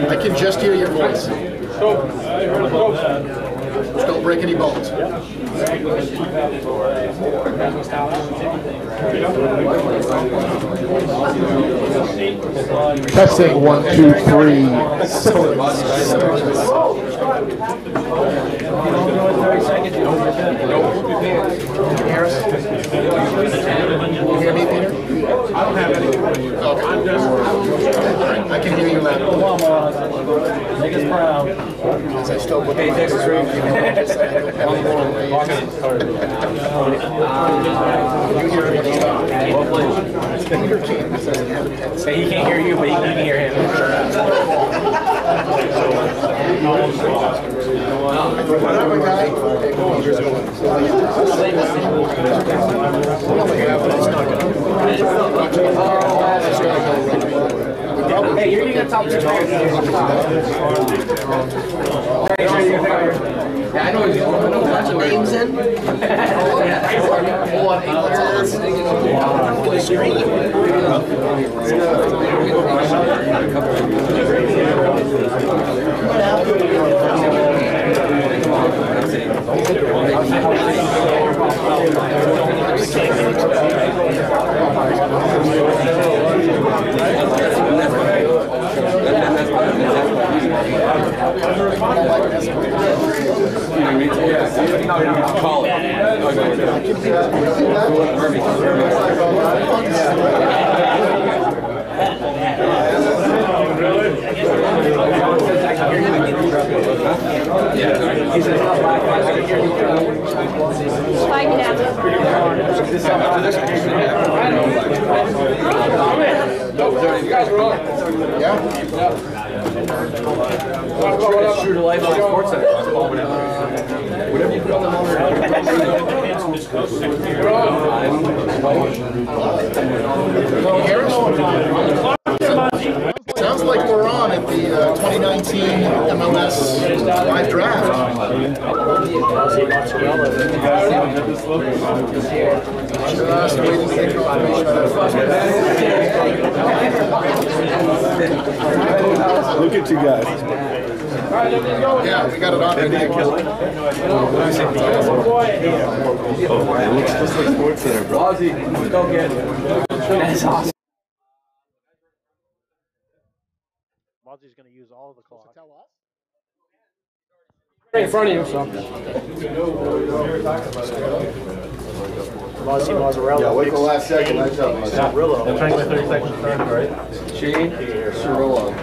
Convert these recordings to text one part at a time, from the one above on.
I can just hear your voice. Just don't break any bones. Testing 1, 2, 3. You hear me, Peter? I don't have any. I can hear you loud. Make us proud. I still put my Texas Say he can't hear you, but he can hear him. Hey, you're gonna top 2 players. Yeah, I know he's going to bunch of names in. You guys are on. Yeah? It's true to life on Sports Center. Whatever you put on the monitor. Sounds like we're on at the 2019 MLS Live Draft. Just waiting to get confirmation. Look at you guys. Yeah, we got it on. It looks just like Sports Center, bro. That's awesome. Mozzie's going to use all of the clock. Right in front of you, so. Mozzie Mozzarella. Yeah, wait till the last second. Nice job. Mozzarella. They're trying to get 30 seconds started, right? Shane? Cirillo.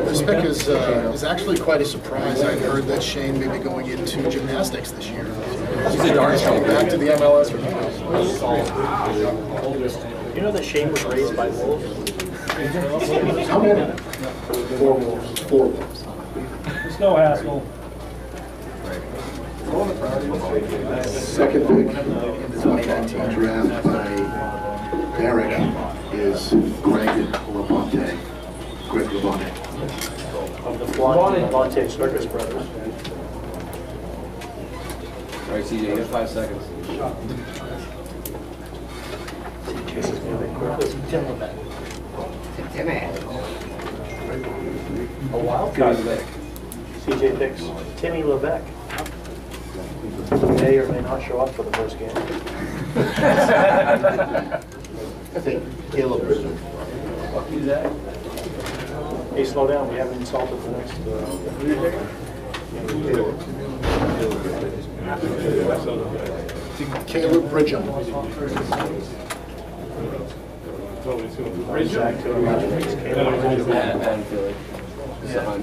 This pick is actually quite a surprise. I heard that Shane may be going into gymnastics this year. He's a darn Coming back to the MLS. You know that Shane was raised by wolves? How many? 4 wolves. 4 wolves. There's no hassle. Second pick in the 2019 draft by Derek is Greg Labonte. Greg Labonte. Of the Labonte Circus Brothers. All right, CJ, you have 5 seconds. Tim Levesque. A wild card pick. CJ picks Timmy Levesque. May or may not show up for the first game. I think Caleb Bridger. Who's that? Hey, slow down. We haven't insulted the next. Caleb Bridgham.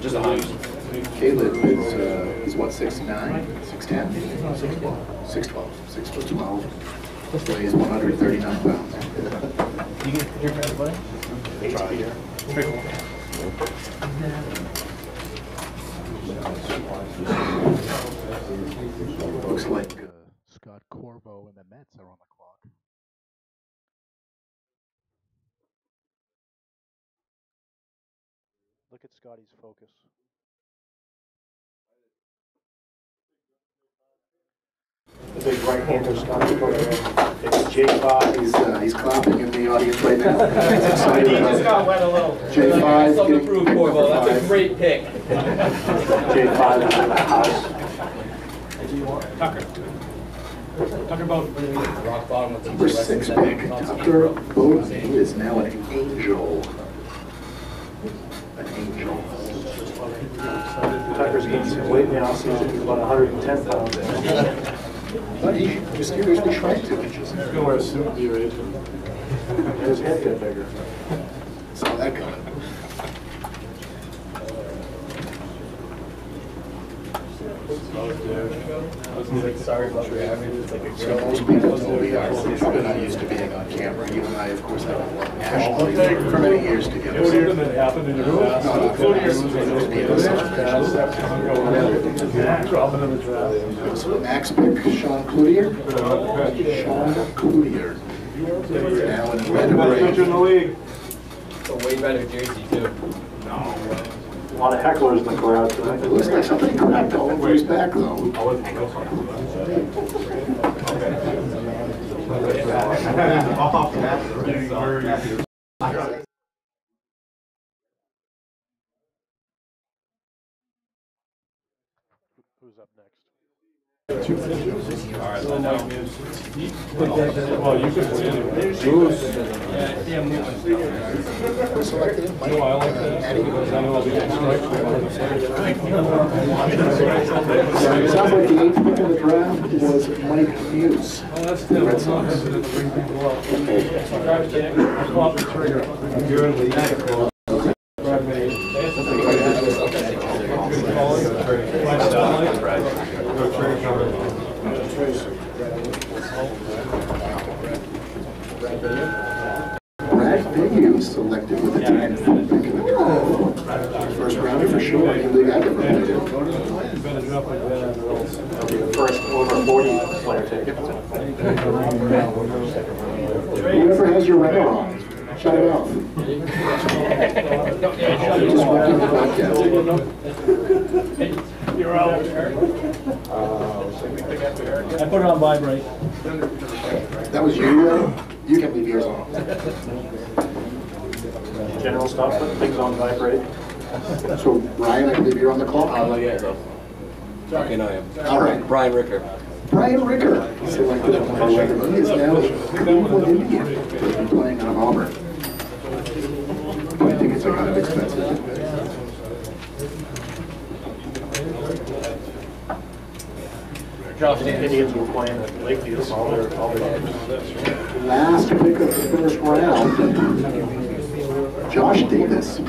Just a hunch. Caleb is what, 6'9", 6'10"? 6'12". 6'12". weighs 139 pounds. You get your friends, buddy? Looks like Scott Corvo and the Mets are on the clock. Look at Scotty's focus. The big right-hander, Scotty. It's J5. He's clapping in the audience right now. He's He excited just got about wet a little. J5 Something getting to prove, pick Corvo. number That's a 5. great pick. J5 is in the house. Talk about rock bottom with Number 6 pick, Tucker Bowden is now an angel. An angel. Tucker's gained some weight in the offseason. He's about 110 pounds. But he mysteriously shrank 2 inches. He's going to wear a suit at your age. And his head got bigger. Saw that coming. Sorry about your having it's like a So most people know we are not used to being on camera. You and I, of course, have worked nationally for many years together. Something that happened in your past. Dropping in the draft. So Max pick, Sean Cloutier. Sean Cloutier. Now in red and Best pitcher in gray. the league. a way better jersey too. A lot of hecklers in the crowd It tonight. looks like something cracked all over his back, though. Who's up next? Well, you can yeah, Who selected him? Mike? I like that because I know I'll be getting strikes. It sounds like the 8th pick of the draft was Mike Muse. Oh, that's The Red Sox. Pop the trigger. You're in the Brad Figure selected with the 10th pick of the draft. First rounder for sure. Any league I've ever played in. That'll be the first over 40 player taken. Whoever has your radar on, shut it off. Just working the podcast. You're out. I put it on vibrate. That was you, you can leave yours on. General stuff, put things on vibrate. So Ryan, I believe you're on the call? yeah, so. Okay, no, I am. All right. Brian Ricker. Brian Ricker selected at number 11. He is now a Cleveland Indian. He'll be playing on Auburn. I think it's kind of expensive. Josh, the Indians were playing at Lakeview, so all their Last pick of the first round, Josh Davis.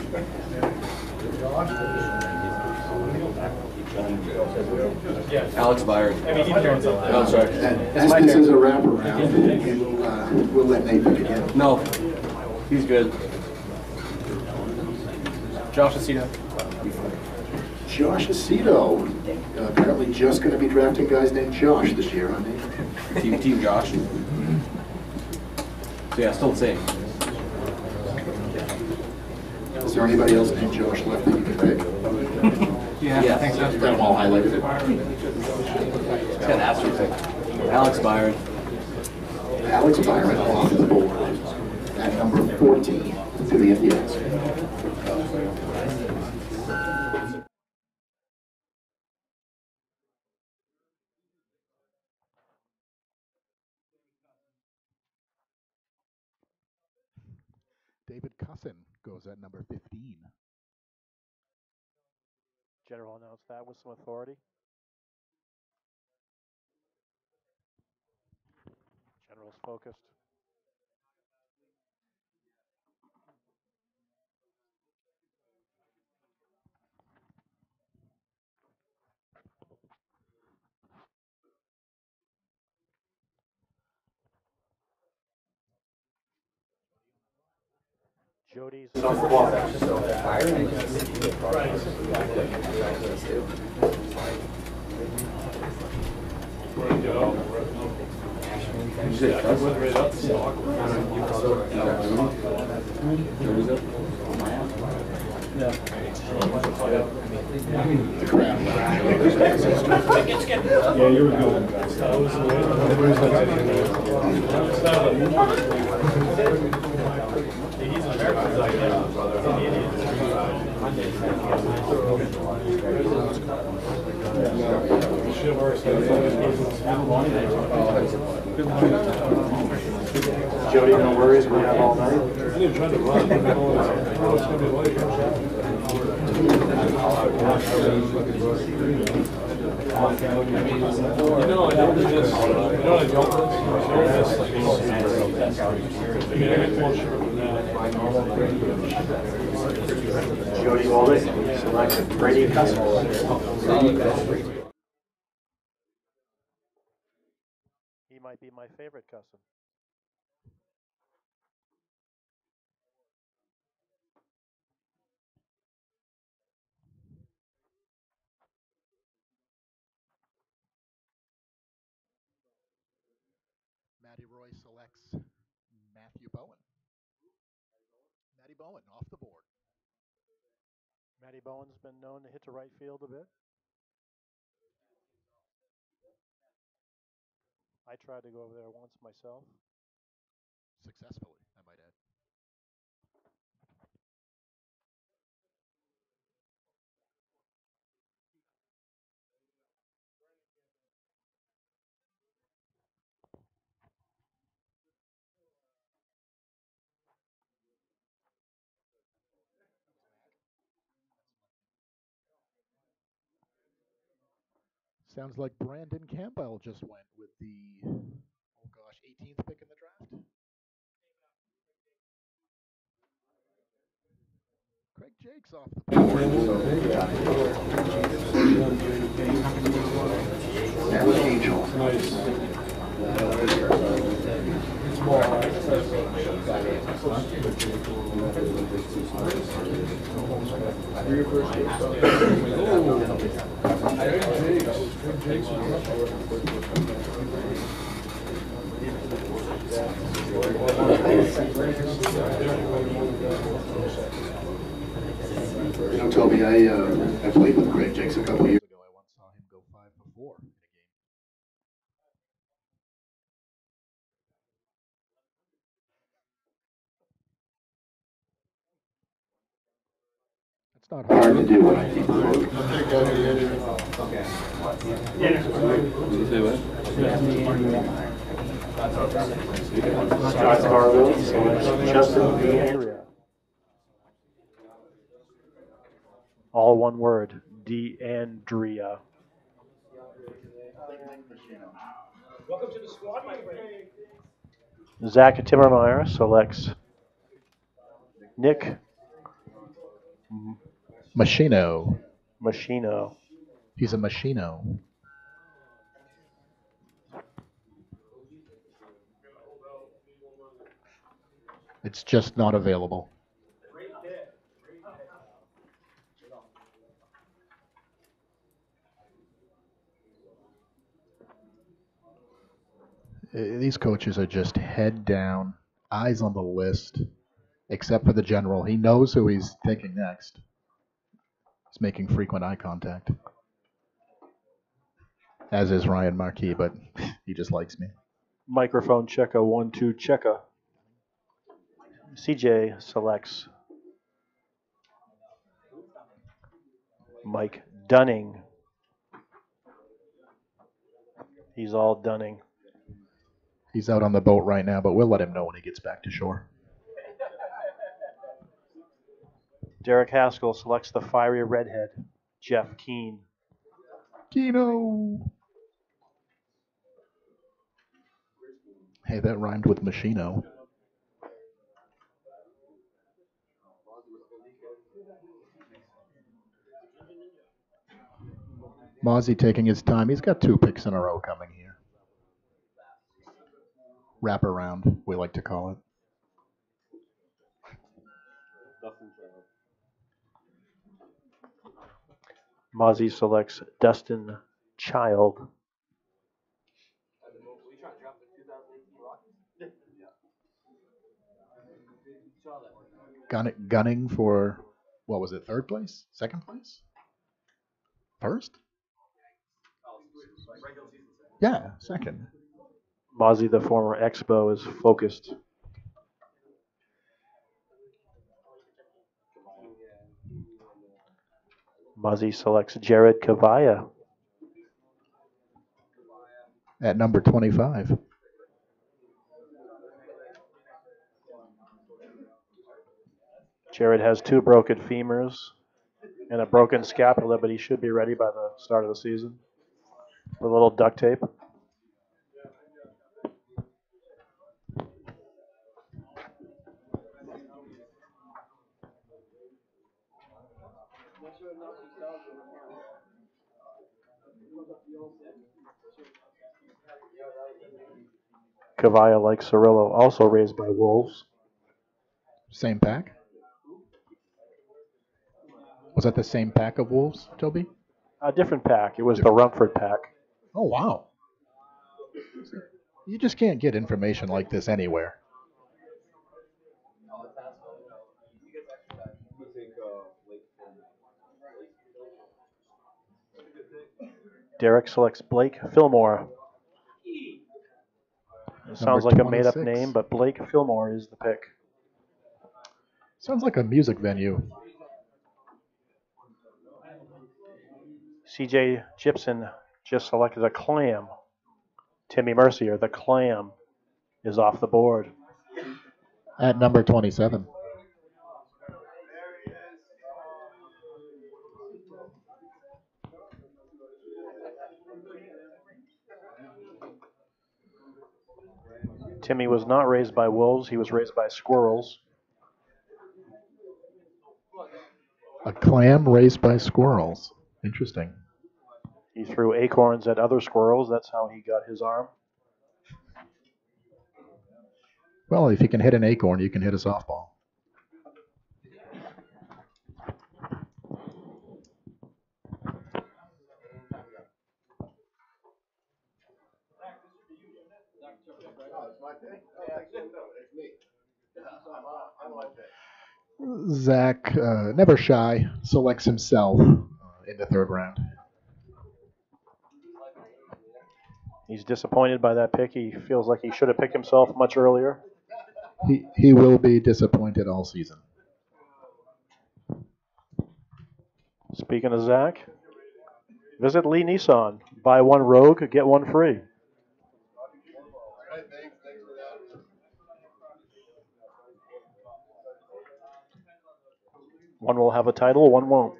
Alex Byron. Oh, sorry. And as this is a wraparound, we'll let Nate pick again. No, he's good. Josh Aceto. Josh Aceto, apparently just going to be drafting guys named Josh this year, aren't they? Team Josh. So yeah, still the same. Is there anybody else named Josh left that you can pick? Yeah, I think so. Got them all highlighted. It's got an asterisk. Alex Byron. Alex Byron off the board at number 14 to the Indians. David Cussin goes at number 15. General announced that with some authority. General's focused. Jody's on the clock. Yeah, you were good. Jody, no worries, we have all night. I didn't try to run. I know it's going to be like. You know, I don't do this. You know, I don't do this. I mean, I get closer than that. Jody Walden, select Brady Custom. He might be my favorite custom. Matty Roy selects Matthew Bowen. Matty Bowen off the board. Matty Bowen's been known to hit to right field a bit. I tried to go over there once myself. Successfully, I might add. Sounds like Brandon Campbell just went with the, 18th pick in the draft. Craig Jakes off the board. That's Angel. You know, Toby, I played with Craig Jakes a couple of years ago. I once saw him go 5 for 4 in a game. It's not Hard hard. to do when I keep the book. Scott Garville selects Justin D'Andrea. All one word, D'Andrea. Welcome to the squad, my friend. Zach Timmermeyer selects Nick Machino. Machino. He's a Machino. It's just not available. These coaches are just head down, eyes on the list, except for the general. He knows who he's taking next. He's making frequent eye contact, as is Ryan Marquis, but he just likes me. Microphone checker 1 2 checker. CJ selects Mike Dunning. He's all Dunning. He's out on the boat right now, but we'll let him know when he gets back to shore. Derek Haskell selects the fiery redhead, Jeff Keane. Kino. Hey, that rhymed with Machino. Mozzie taking his time. He's got 2 picks in a row coming here. Wrap around, we like to call it. Mozzie selects Dustin Child. Gunning for, what was it, third place? Second place? First? Yeah, second. Mozzie, the former Expo, is focused. Mozzie selects Jared Cavalla. At number 25. Jared has 2 broken femurs and a broken scapula, but he should be ready by the start of the season. With a little duct tape. Cavalla, like Cirillo, also raised by wolves. Same pack? Was that the same pack of wolves, Toby? A different pack. It was the Rumford pack. Oh, wow. You just can't get information like this anywhere. Derek selects Blake Fillmore. It sounds like a made-up name, but Blake Fillmore is the pick. Sounds like a music venue. CJ Gibson just selected a Clam. Timmy Mercier, the Clam, is off the board. At number 27. Timmy was not raised by wolves. He was raised by squirrels. A Clam raised by squirrels. Interesting. He threw acorns at other squirrels. That's how he got his arm. Well, if you can hit an acorn, you can hit a softball. Zach, never shy, selects himself in the third round. He's disappointed by that pick. He feels like he should have picked himself much earlier. He will be disappointed all season. Speaking of Zach, visit Lee Nissan. Buy one Rogue, get one free. One will have a title, one won't.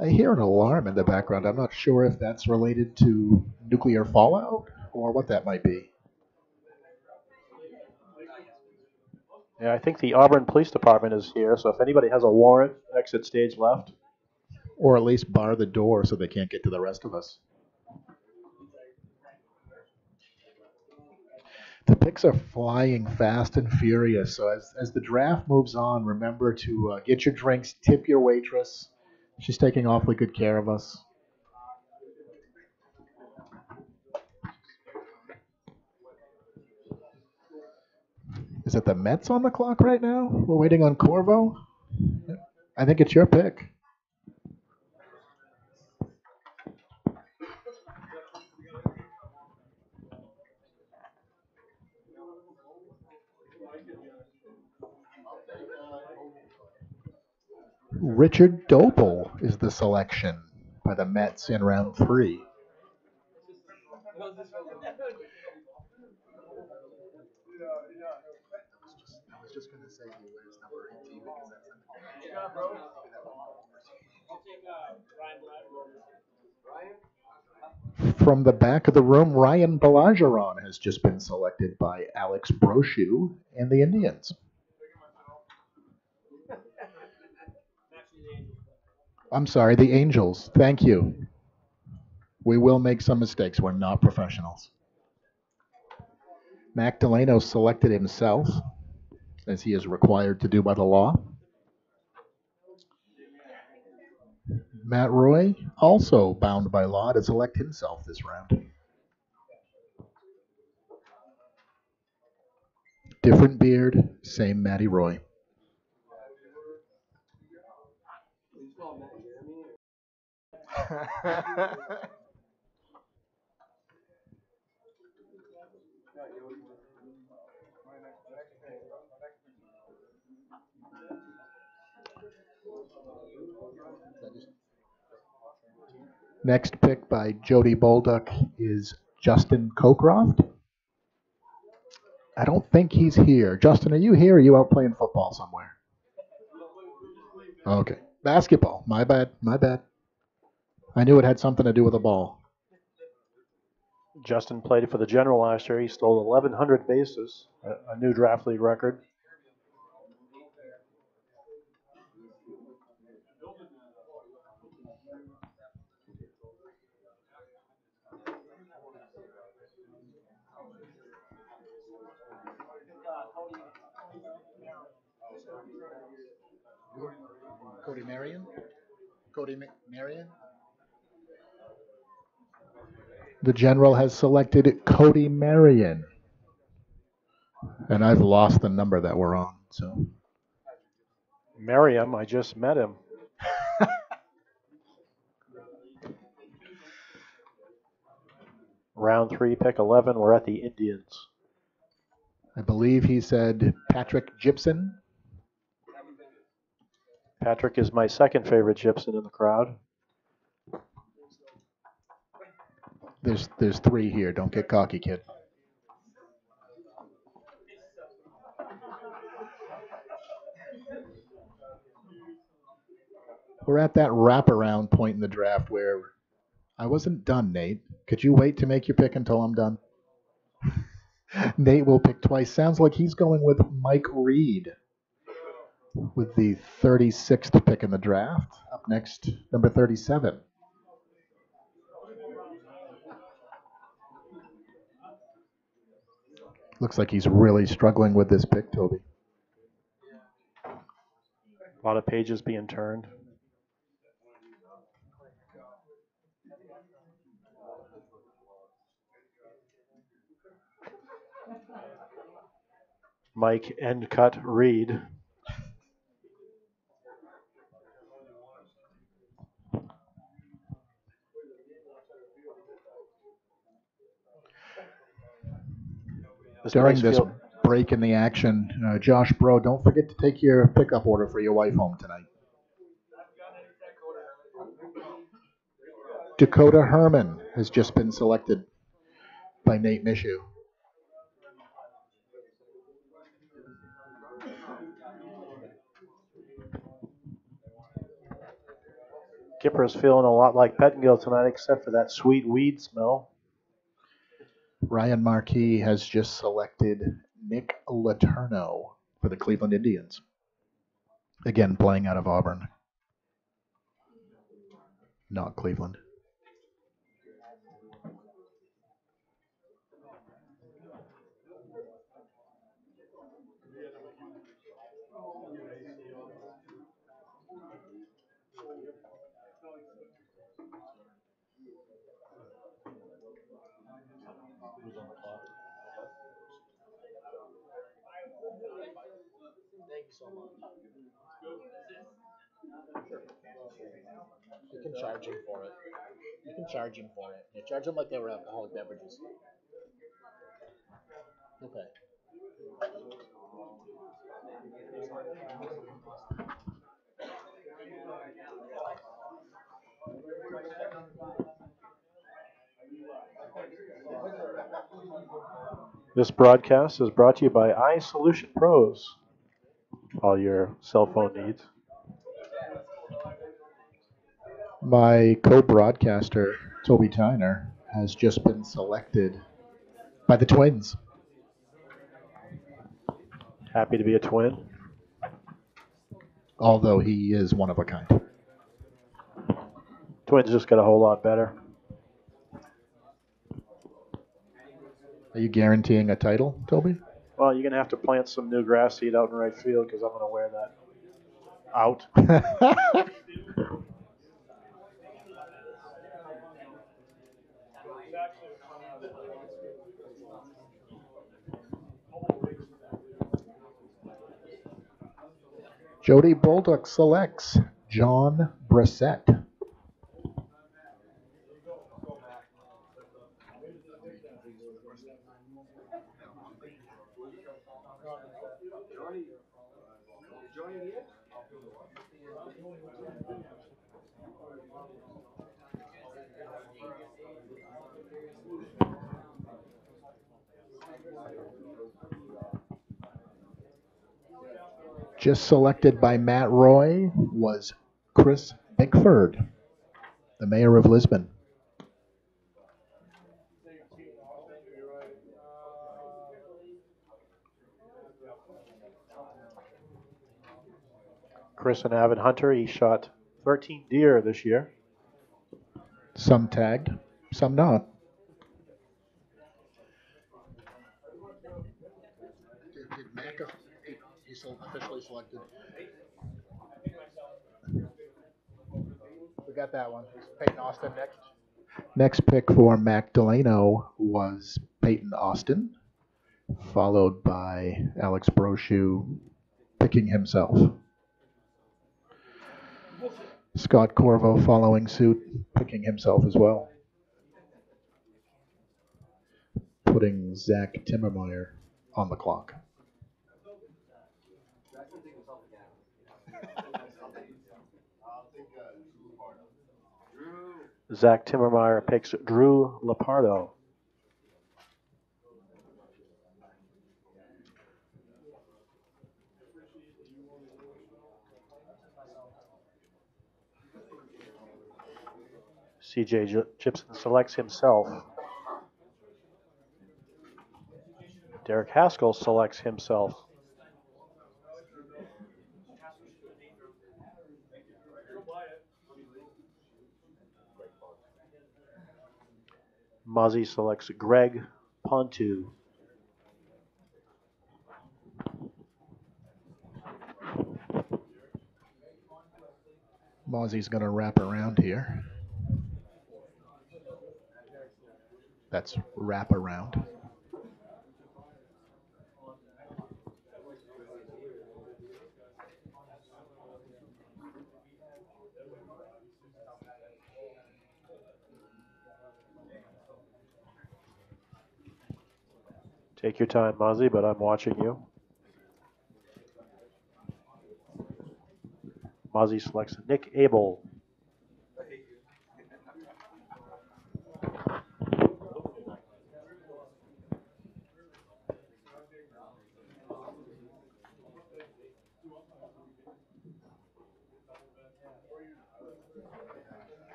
I hear an alarm in the background. I'm not sure if that's related to nuclear fallout or what that might be. Yeah, I think the Auburn Police Department is here, so if anybody has a warrant, exit stage left. Or at least bar the door so they can't get to the rest of us. The picks are flying fast and furious, so as the draft moves on, remember to get your drinks, tip your waitress. She's taking awfully good care of us. Is it the Mets on the clock right now? We're waiting on Corvo? I think it's your pick. Richard Doppel is the selection by the Mets in round 3. I was just going to say he wears number 18 because that's from the back of the room, Ryan Balageron has just been selected by Alex Brochu and the Indians. I'm sorry, the Angels. Thank you. We will make some mistakes. We're not professionals. Mac Delano selected himself, as he is required to do by the law. Matt Roy, also bound by law to select himself this round. Different beard, same Matty Roy. Next pick by Jody Bolduc is Justin Cockcroft. I don't think he's here. Justin, are you here or are you out playing football somewhere? Okay. Basketball. My bad. I knew it had something to do with a ball. Justin played for the General last year. He stole 1,100 bases, a new draft league record. Cody Marion? Marion? The General has selected Cody Marion. And I've lost the number that we're on, so. Merriam, I just met him. Round 3, pick 11, we're at the Indians. I believe he said Patrick Gibson. Patrick is my second favorite Gibson in the crowd. There's 3 here. Don't get cocky, kid. We're at that wraparound point in the draft where I wasn't done, Nate. Could you wait to make your pick until I'm done? Nate will pick twice. Sounds like he's going with Mike Reed with the 36th pick in the draft. Up next, number 37. Looks like he's really struggling with this pick, Toby. A lot of pages being turned. Mike Endcut Reed. During this break in the action, Josh Bro, don't forget to take your pickup order for your wife home tonight. Dakota Herman has just been selected by Nate Mishu. Kipper's feeling a lot like Pettingill tonight, except for that sweet weed smell. Ryan Markey has just selected Nick Letourneau for the Cleveland Indians. Again, playing out of Auburn. Not Cleveland. Thank you so much. You can charge him for it. You can charge him for it. Yeah, charge them like they were alcoholic beverages. Okay. This broadcast is brought to you by iSolution Pros. All your cell phone needs. My co-broadcaster, Toby Tyner, has just been selected by the Twins. Happy to be a Twin. Although he is one of a kind. Twins just got a whole lot better. Are you guaranteeing a title, Toby? Well, you're going to have to plant some new grass seed out in right field because I'm going to wear that out. Jody Bolduc selects John Brissett. Just selected by Matt Roy was Chris Bickford, the mayor of Lisbon. Chris, an avid hunter, he shot 13 deer this year. Some tagged, some not. Did Mac, he's officially selected. We got that one. Peyton Austin next. Next pick for Mac Delano was Peyton Austin, followed by Alex Brochu picking himself. Scott Corvo following suit, picking himself as well. Putting Zach Timmermeyer on the clock. Zach Timmermeyer picks Drew Lapardo. CJ Gibson selects himself. Derek Haskell selects himself. Muzzy selects Greg Pontu. Mozzie's going to wrap around here. That's wrap around. Take your time, Muzzy, but I'm watching you. Muzzy selects Nick Abel.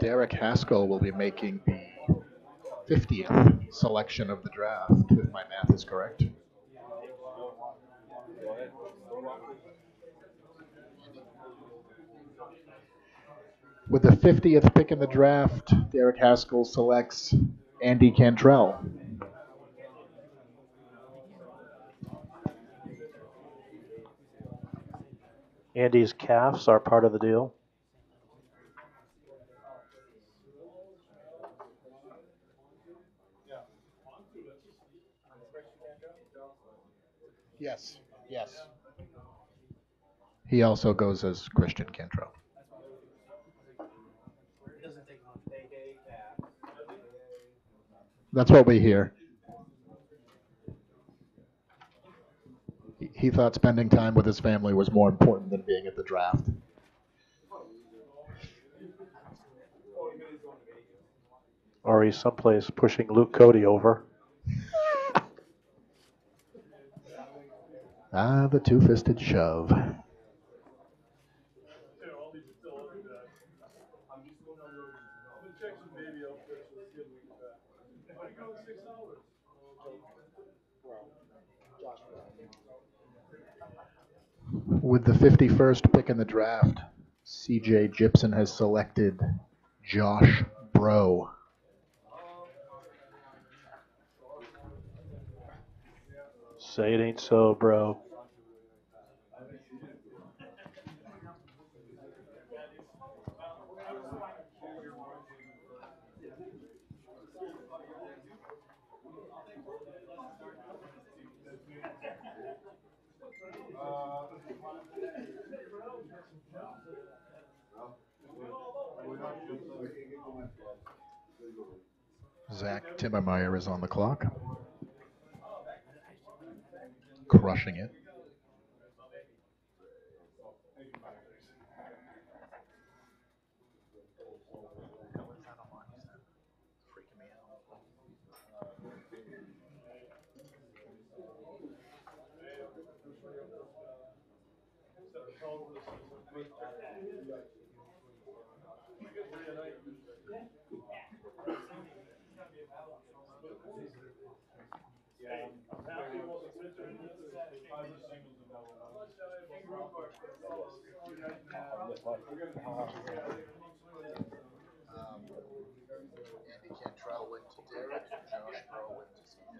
Derek Haskell will be making the 50th selection of the draft, if my math is correct. With the 50th pick in the draft, Derek Haskell selects Andy Cantrell. Andy's calves are part of the deal. Yes, yes. He also goes as Christian Cantrell. That's what we hear. He thought spending time with his family was more important than being at the draft. Or he's someplace pushing Luke Cody over. Ah, the two-fisted shove. With the 51st pick in the draft, CJ Gibson has selected Josh Bro. Say it ain't so, bro. Zach Timmermeyer is on the clock. Crushing it. Andy Cantrell went to Derek, Josh Bro went to CJ.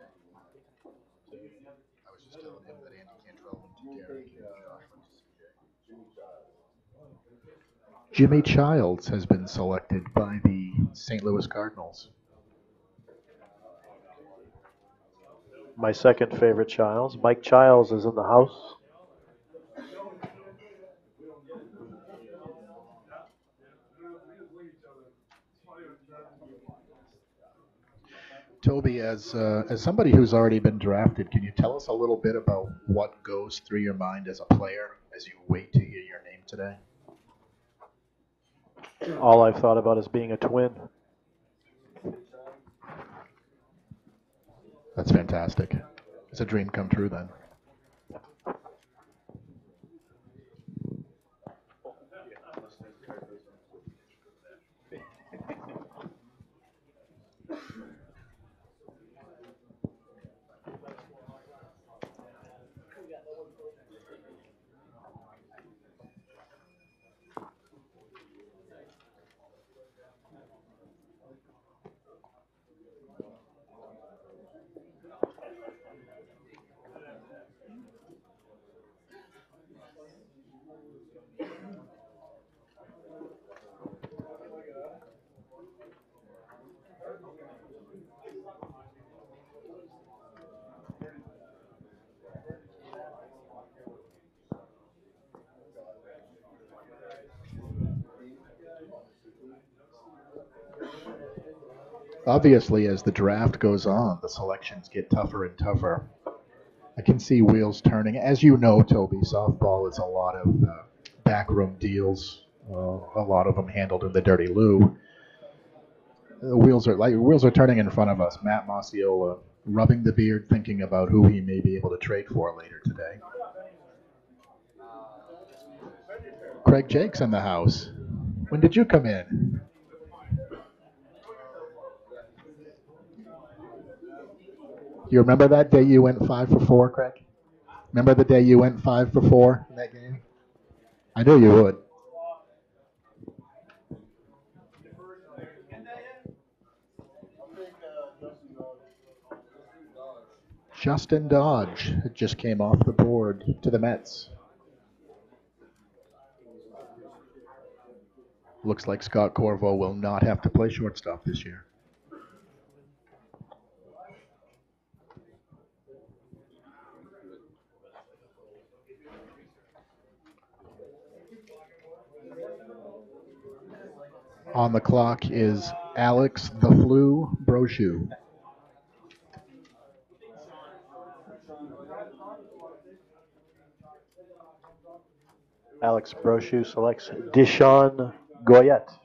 I was just telling him that Andy Cantrell went to Derek and Josh went to CJ. Jimmy Childs has been selected by the St. Louis Cardinals. My second favorite Childs. Mike Childs is in the house. Toby, as somebody who's already been drafted, can you tell us a little bit about what goes through your mind as a player as you wait to hear your name today? All I've thought about is being a twin. That's fantastic. It's a dream come true then. Obviously, as the draft goes on, the selections get tougher and tougher. I can see wheels turning. As you know, Toby, softball is a lot of backroom deals, a lot of them handled in the dirty loo. The wheels are turning in front of us. Matt Masiola rubbing the beard, thinking about who he may be able to trade for later today. Craig Jake's in the house. When did you come in? You remember that day you went 5 for 4, Craig? Remember the day you went 5 for 4 in that game? I knew you would. Justin Dodge just came off the board to the Mets. Looks like Scott Corvo will not have to play shortstop this year. On the clock is Alex the Flu Brochu. Alex Brochu selects Deshaun Goyette.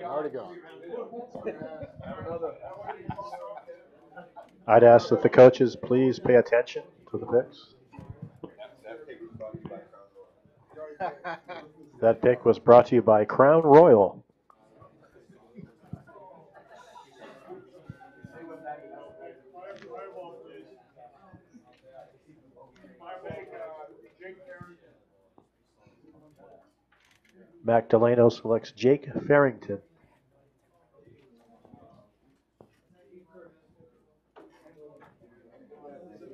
Already gone. I'd ask that the coaches please pay attention to the picks. That pick was brought to you by Crown Royal. Mac Delano selects Jake Farrington.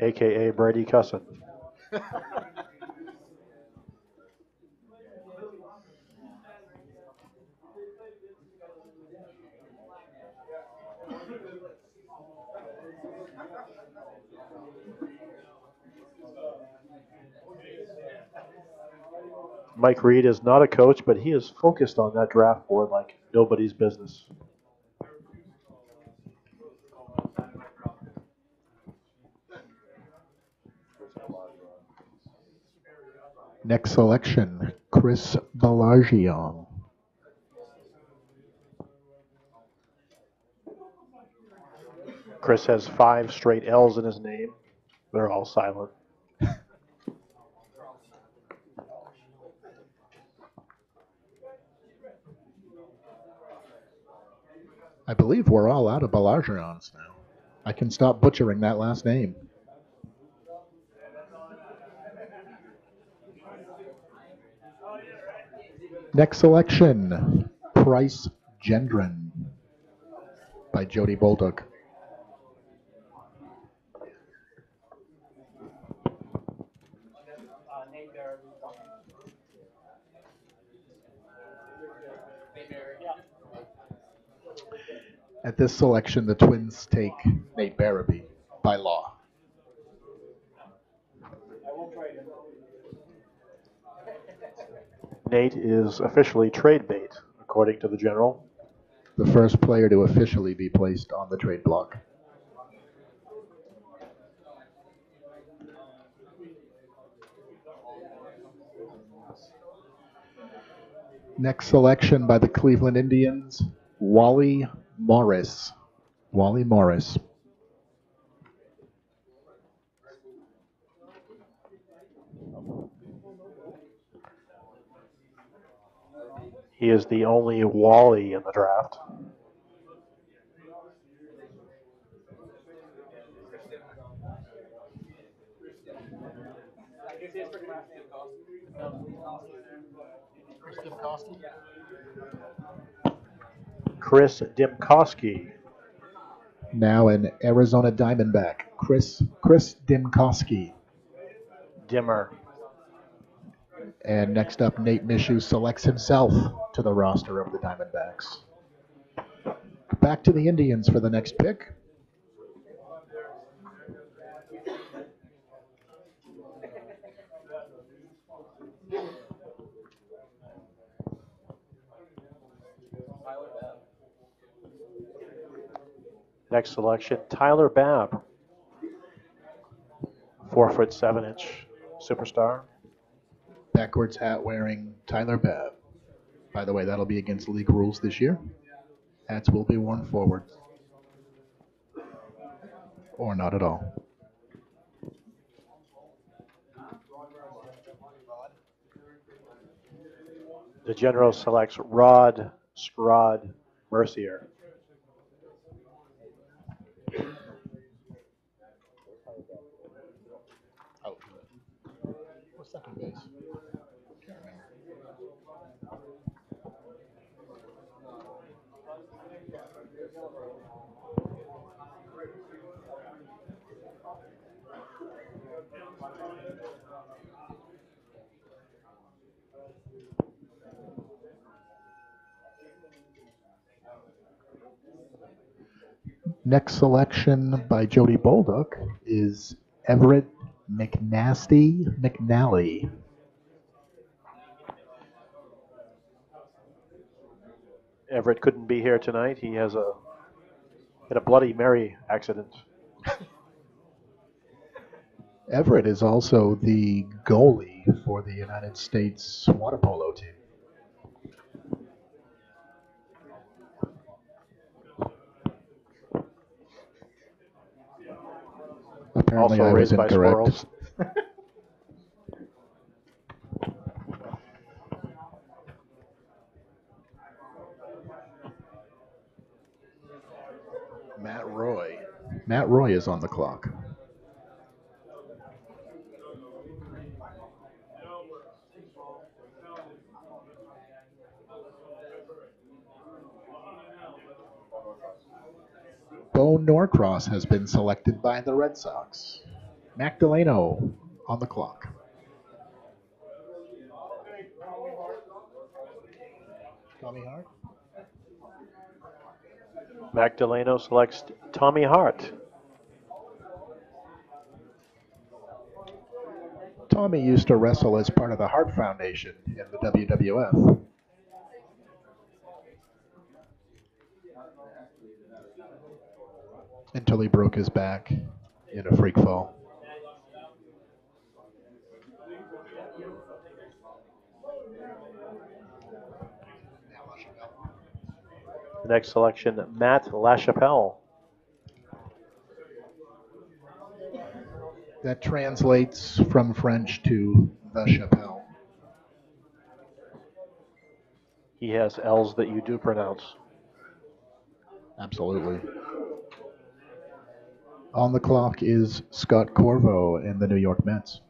AKA Brady Cusson. Mike Reed is not a coach, but he is focused on that draft board like nobody's business. Next selection, Chris Balargian. Chris has 5 straight L's in his name. They're all silent. I believe we're all out of Balargians now. I can stop butchering that last name. Next selection, Price Gendron by Jody Bolduc. At this selection, the Twins take Nate Barabee by law. Nate is officially trade bait, according to the general. The first player to officially be placed on the trade block. Next selection by the Cleveland Indians, Wally Morris. Wally Morris. He is the only Wally in the draft. Chris Dimkowski. Now an Arizona Diamondback, Chris Dimkowski. Dimmer. And next up, Nate Mishu selects himself to the roster of the Diamondbacks. Back to the Indians for the next pick. Next selection, Tyler Babb. 4'7" superstar. Backwards hat wearing Tyler Babb. By the way, that'll be against league rules this year. Hats will be worn forward. Or not at all. The general selects Rod Scrod Mercier. What's second base? Can't remember. Next selection by Jody Bolduc is Everett McNally. Everett couldn't be here tonight. He has a Had a Bloody Mary accident. Everett is also the goalie for the United States water polo team. Apparently, Also I was raised by incorrect. squirrels. Matt Roy. Matt Roy is on the clock. Bo Norcross has been selected by the Red Sox. Mac Delano on the clock. Tommy Hart. Mac Delano selects Tommy Hart. Tommy used to wrestle as part of the Hart Foundation in the WWF. Until he broke his back in a freak fall. The next selection, Matt LaChapelle. That translates from French to the Chapelle. He has L's that you do pronounce. Absolutely. On the clock is Scott Corvo and the New York Mets.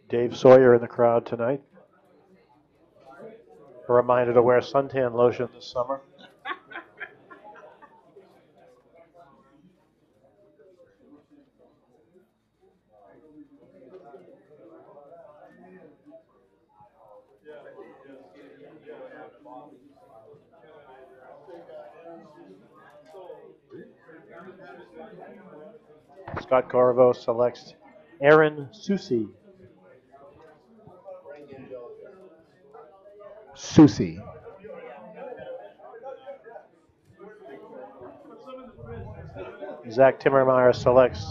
Dave Sawyer in the crowd tonight. A reminder to wear suntan lotion this summer. Scott Corvo selects Aaron Susi. Susie. Zach Timmermeyer selects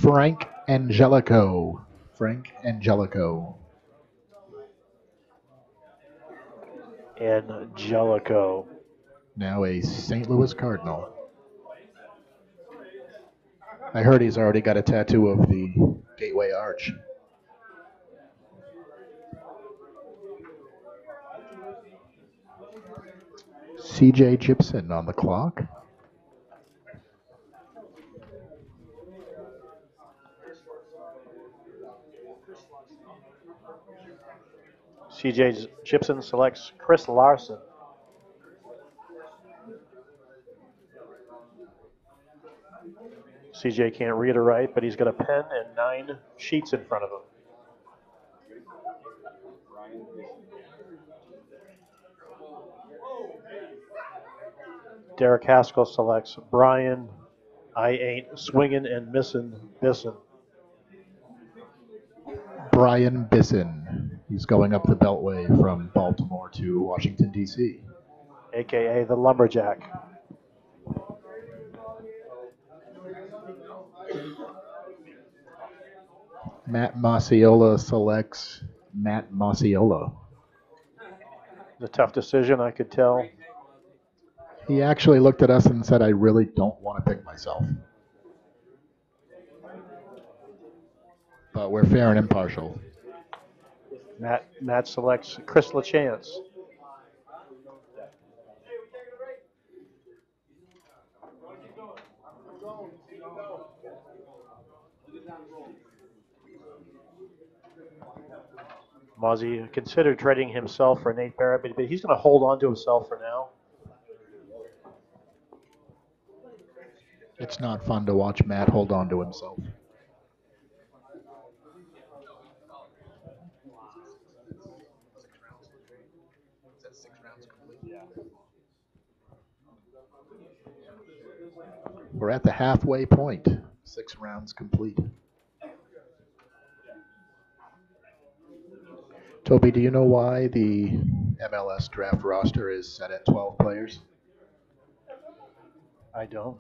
Frank Angelico. Frank Angelico. Angelico. Now a St. Louis Cardinal. I heard he's already got a tattoo of the Gateway Arch. CJ Gibson on the clock. CJ Gibson selects Chris Larson. CJ can't read or write, but he's got a pen and 9 sheets in front of him. Derek Haskell selects Brian I Ain't Swingin' and Missin' Bisson. Brian Bisson. He's going up the Beltway from Baltimore to Washington, D.C. A.K.A. the Lumberjack. Matt Masiola selects Matt Masiola. A tough decision, I could tell. He actually looked at us and said, I really don't want to pick myself. But we're fair and impartial. Matt selects Chris LaChance. Mozzie considered trading himself for Nate Barrett, but he's going to hold on to himself for now. It's not fun to watch Matt hold on to himself. We're at the halfway point. 6 rounds complete. Toby, do you know why the MLS draft roster is set at 12 players? I don't.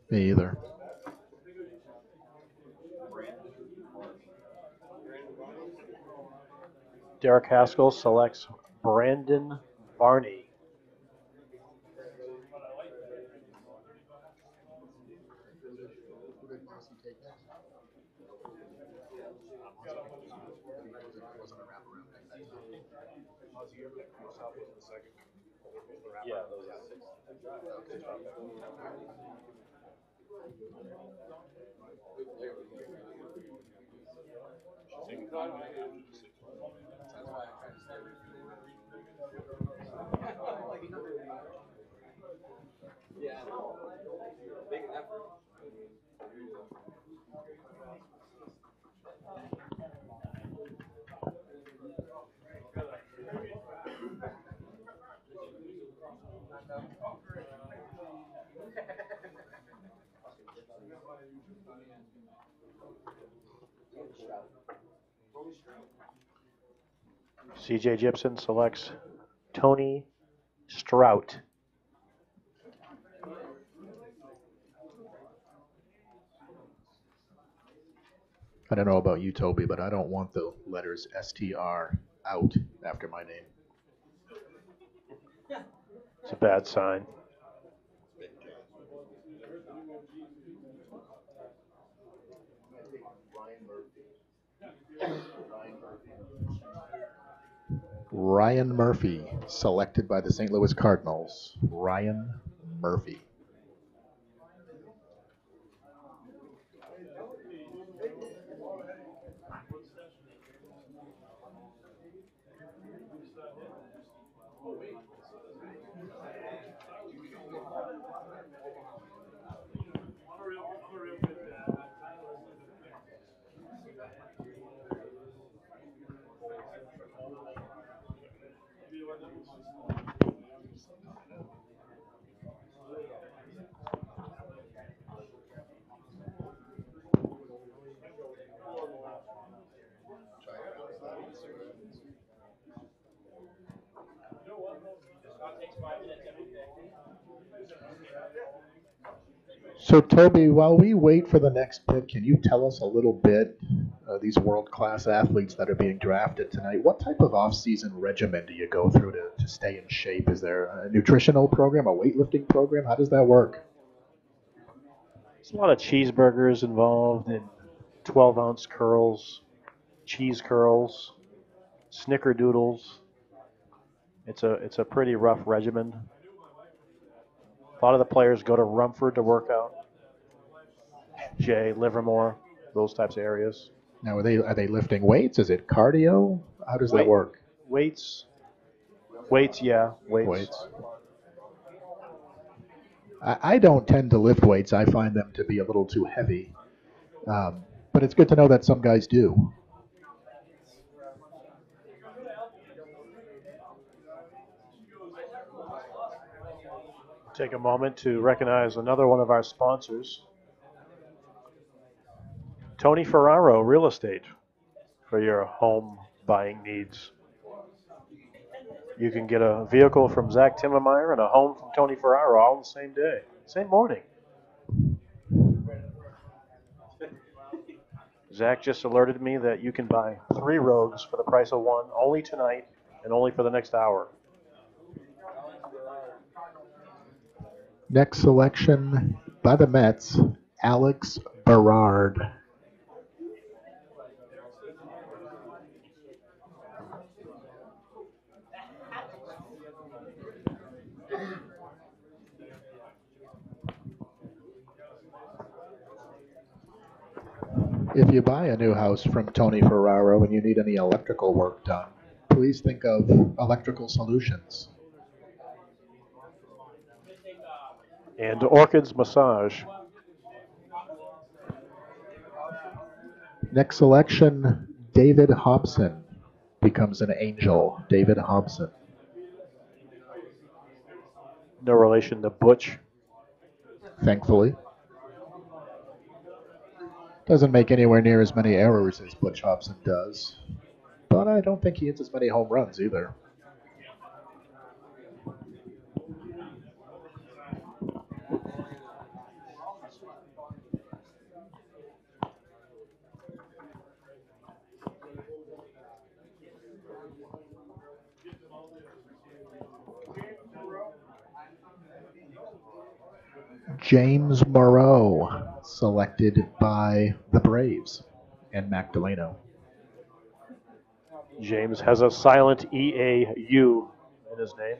Me either. Derek Haskell selects Brandon Barney. CJ Gibson selects Tony Strout. I don't know about you, Toby, but I don't want the letters STR out after my name. It's a bad sign. Ryan Murphy, selected by the St. Louis Cardinals. Ryan Murphy. So, Toby, while we wait for the next pick, can you tell us a little bit, these world-class athletes that are being drafted tonight, what type of off-season regimen do you go through to stay in shape? Is there a nutritional program, a weightlifting program? How does that work? There's a lot of cheeseburgers involved in 12-ounce curls, cheese curls, snickerdoodles. It's a pretty rough regimen. A lot of the players go to Rumford to work out. Jay, Livermore, those types of areas. Now, are they lifting weights? Is it cardio? How does that work? Weights, yeah. Weights. I don't tend to lift weights. I find them to be a little too heavy. But it's good to know that some guys do. Take a moment to recognize another one of our sponsors, Tony Ferraro Real Estate, for your home buying needs. You can get a vehicle from Zach Timmermeyer and a home from Tony Ferraro all on the same day, same morning. Zach just alerted me that you can buy 3 Rogues for the price of 1, only tonight and only for the next hour. Next selection by the Mets, Alex Berard. If you buy a new house from Tony Ferraro and you need any electrical work done, please think of electrical solutions. And Orchids Massage. Next selection, David Hobson becomes an Angel. David Hobson. No relation to Butch. Thankfully. Doesn't make anywhere near as many errors as Butch Hobson does. But I don't think he hits as many home runs either. James Moreau, selected by the Braves and Mac Delano. James has a silent E-A-U in his name.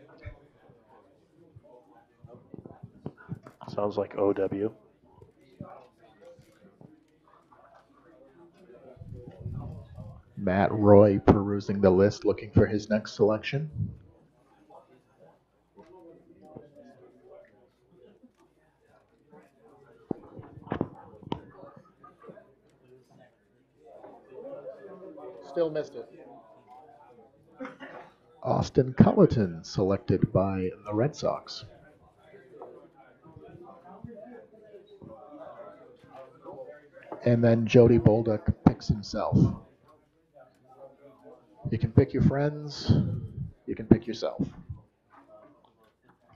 Sounds like O-W. Matt Roy perusing the list, looking for his next selection. Still missed it. Austin Cullerton, selected by the Red Sox. And then Jody Bolduc picks himself. You can pick your friends, you can pick yourself.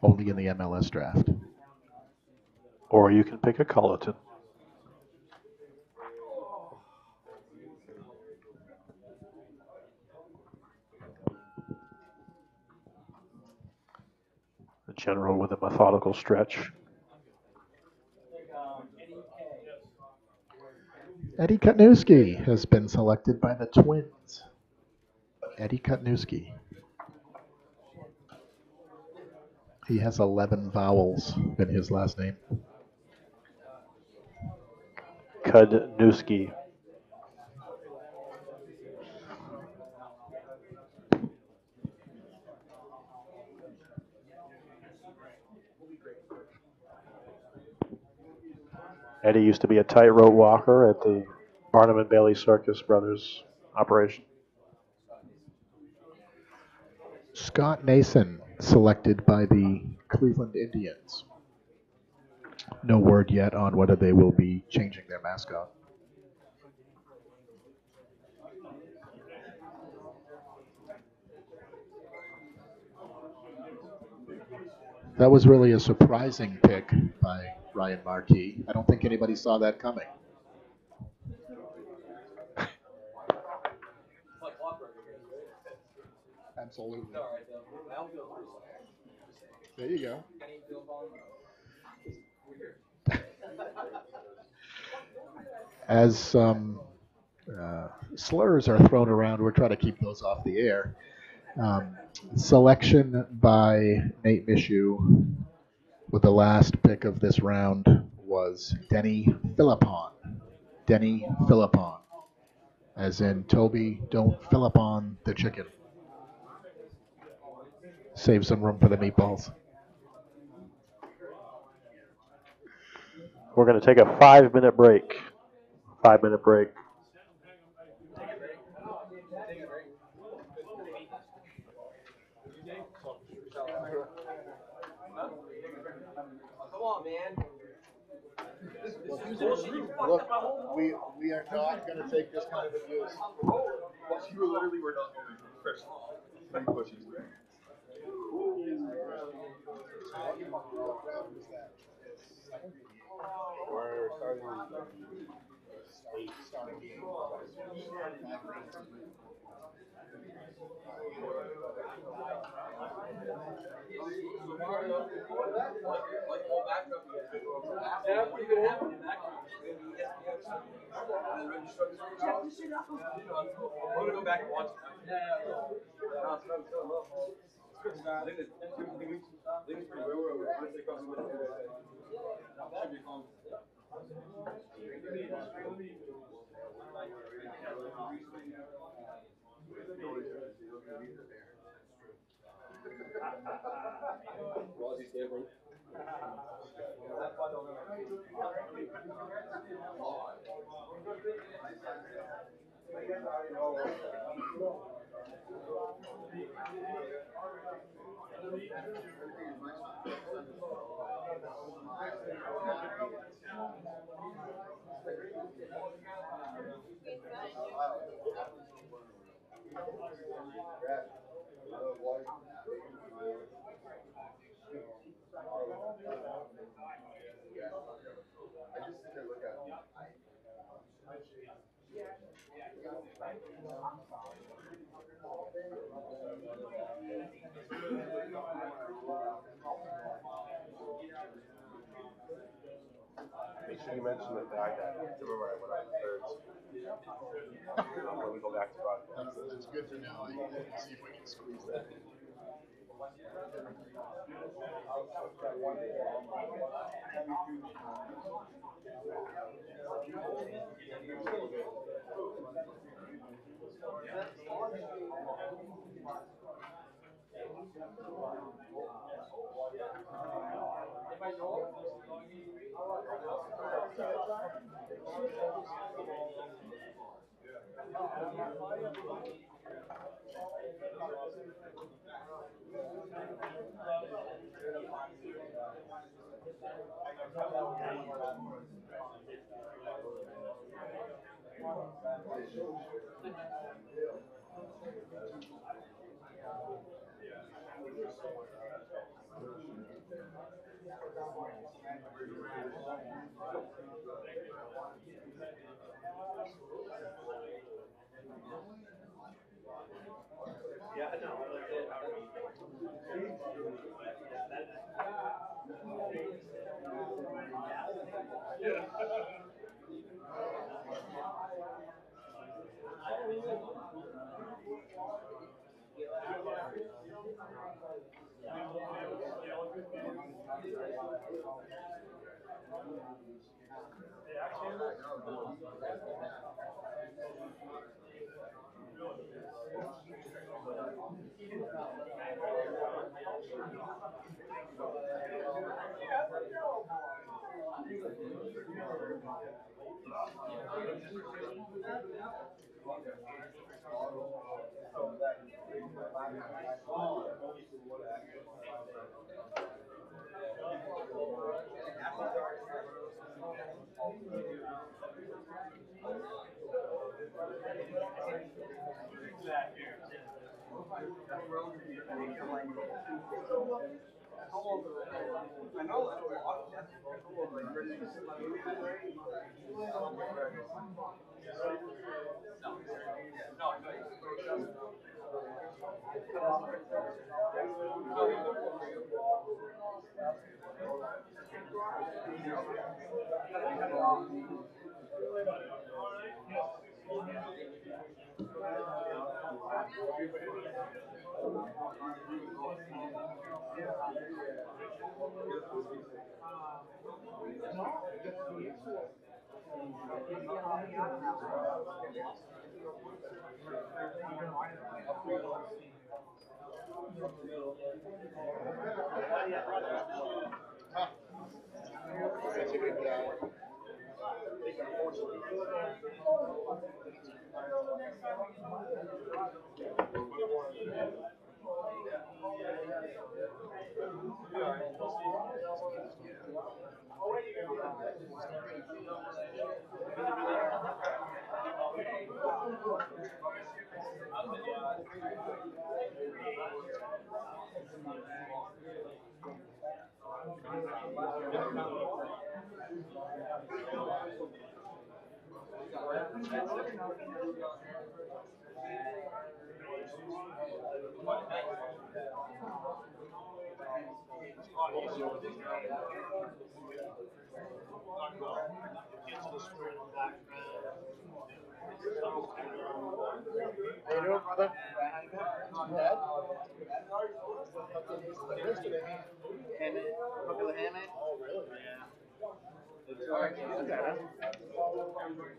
Only in the MLS draft. Or you can pick a Cullerton. The general with a methodical stretch. Eddie Kutnewski has been selected by the Twins. Eddie Kutnewski. He has 11 vowels in his last name. Kudnewski. Eddie used to be a tightrope walker at the Barnum and Bailey Circus Brothers operation. Scott Nason, selected by the Cleveland Indians. No word yet on whether they will be changing their mascot. That was really a surprising pick by Ryan Markey. I don't think anybody saw that coming. Absolutely. There you go. As some slurs are thrown around, we're trying to keep those off the air. Selection by Nate Mishu with the last pick of this round was Denny Philippon. Denny Philippon. As in, Toby, don't fill up on the chicken. Save some room for the meatballs. We're going to take a 5-minute break. 5-minute break. Come on, man. Look, we are not going to take this kind of abuse. You literally were not going to first. We're starting I'm gonna go back and watch it. I think it's pretty well. Should be calm. You mentioned the fact that remember I went on the thirds when we go back to broadcast. That's good to know. I can see if we can squeeze that in. That's a good guy. How you doing, brother? Dad? Yesterday. Look at the hammock. Oh, really? It's alright.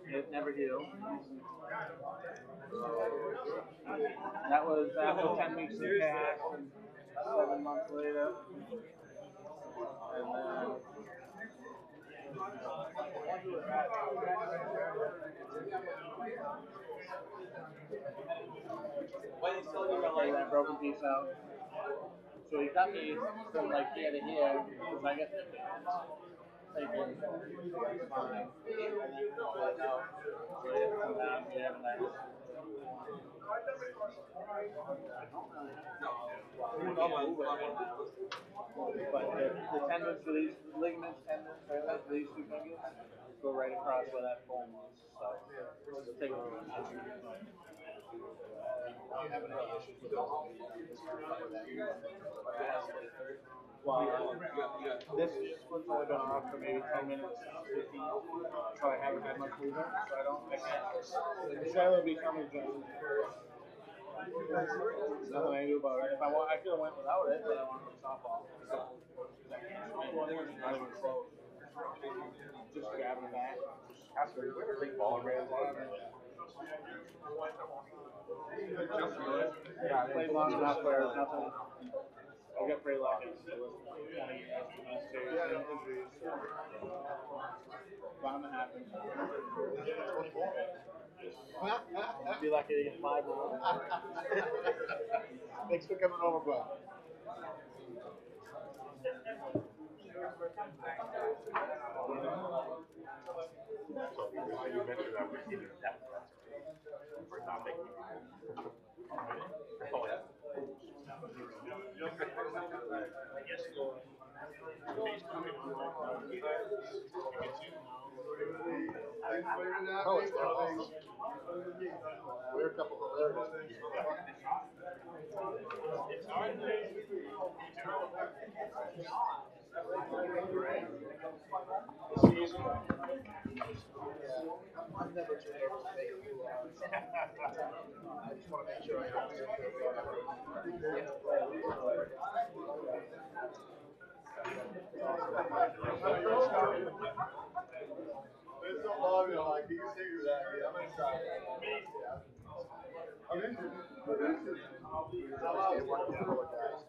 It never healed. That was after 10 weeks of cast and 7 months later. And then Like that broken piece out. So he cut me from like here to here because I get thinking it's fine. And then pull it out. So he didn't come down here and then but the tendons for these ligaments, tendons, for these two fingers go right across where that bone was. So it'll take a little time. Well, this split's only been off for maybe 10 minutes, 15, so I haven't had much movement, so I can't. The shadow will be coming soon. There's nothing I can do about it. If I want, I could have went without it, but I want to play softball. Not even close. Just grabbing it back. That's a big ball right there. Yeah, I played long enough where there's nothing. I got pretty lucky. It was 20 years from these injuries. So. Bound to happen. Be lucky to get 5 more. Thanks for coming over, bud. You mentioned that we're either depth or not making Oh, it's tough. We're a couple of hilarious. It's hard. I've never turned over to make you I just want to make sure I have It's so long, you know, like, you can figure that. I'm going to try it. I'm interested. I want to know what guys.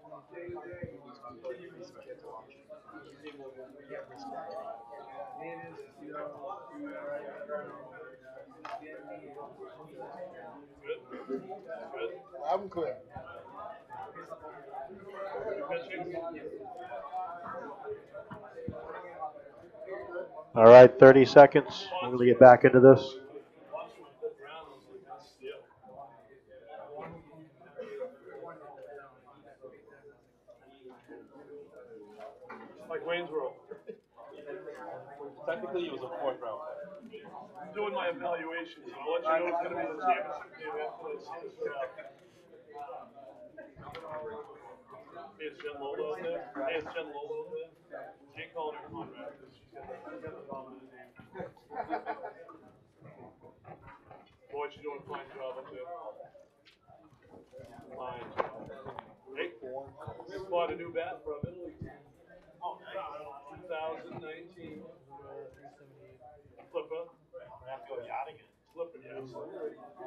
I'm clear. All right, 30 seconds. We're going to get back into this. Like Waynesboro. Technically, it was a 4th round. I'm doing my evaluation, so I'll let you know it's going to be the championship game after this. Hey, it's Jen Lolo out there. Hey, it's Jen Lolo out there. Can't call her Conrad because she's got the dominant name. Boy, she's doing a fine job up there. Fine job. Hey, we bought a new bat from Italy. 2019. Flipper. I have to go yachting it. Flipper, yes.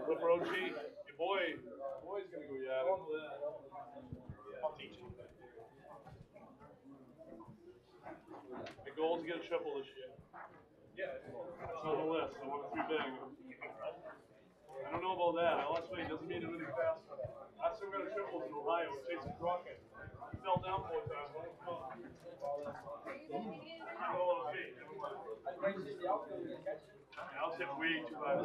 Flipper OG. Your boy's gonna go yachting. I'll teach him. My goal is to get a triple this year. Yeah. That's on the list. I want a 3-bag. I don't know about that. LSV doesn't mean it really fast. I still got a triple in Ohio with Jason Crockett. He fell down 4 times. I'll take way too high.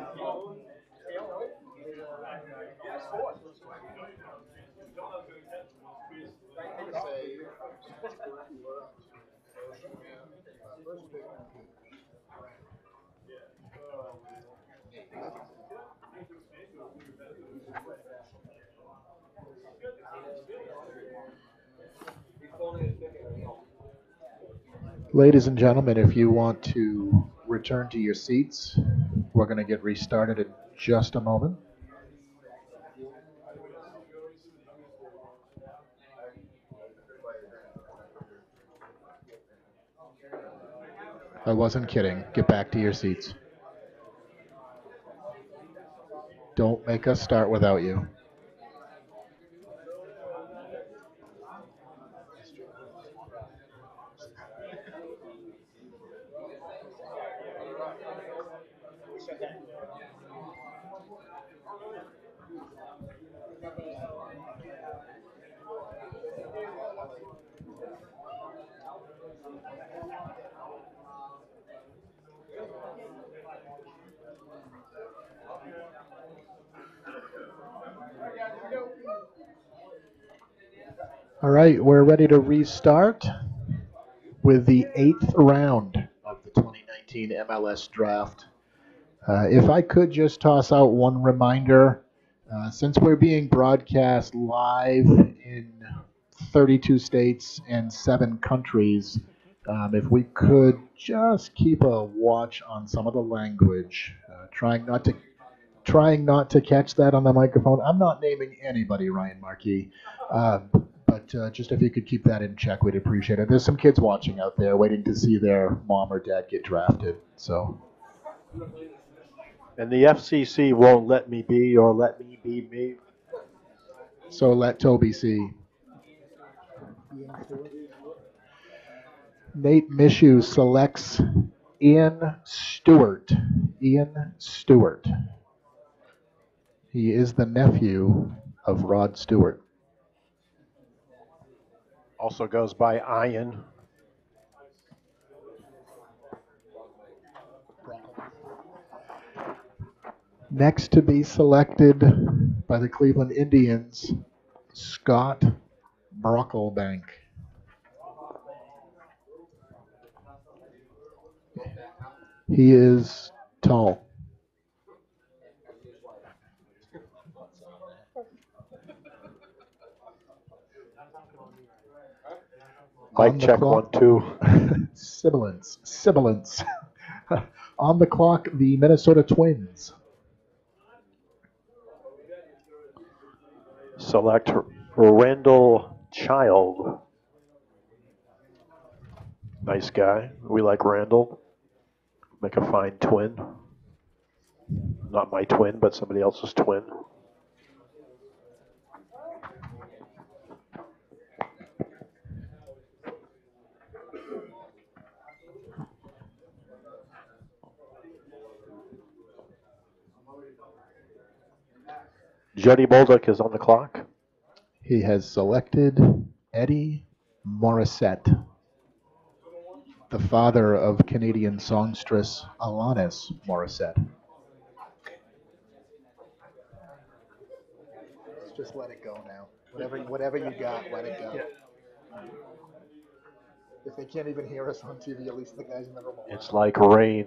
Ladies and gentlemen, if you want to return to your seats, we're going to get restarted in just a moment. I wasn't kidding. Get back to your seats. Don't make us start without you. All right, we're ready to restart with the 8th round of the 2019 MLS Draft. If I could just toss out one reminder, since we're being broadcast live in 32 states and 7 countries, if we could just keep a watch on some of the language, trying not to catch that on the microphone. I'm not naming anybody, Ryan Markey, but just if you could keep that in check, we'd appreciate it. There's some kids watching out there waiting to see their mom or dad get drafted. So. And the FCC won't let me be or let me be me. So let Toby see. Nate Mishu selects Ian Stewart. Ian Stewart. He is the nephew of Rod Stewart. Also goes by Ian. Next to be selected by the Cleveland Indians, Scott Brocklebank. He is tall. Mic check clock, 1 2. Sibilance. On the clock, the Minnesota Twins. Select Randall Child. Nice guy. We like Randall. Make a fine twin. Not my twin, but somebody else's twin. Jody Bolduc is on the clock. He has selected Eddie Morissette, the father of Canadian songstress Alanis Morissette. Just let it go now. Whatever you got, let it go. If they can't even hear us on TV, at least the guys in the room. It's like rain.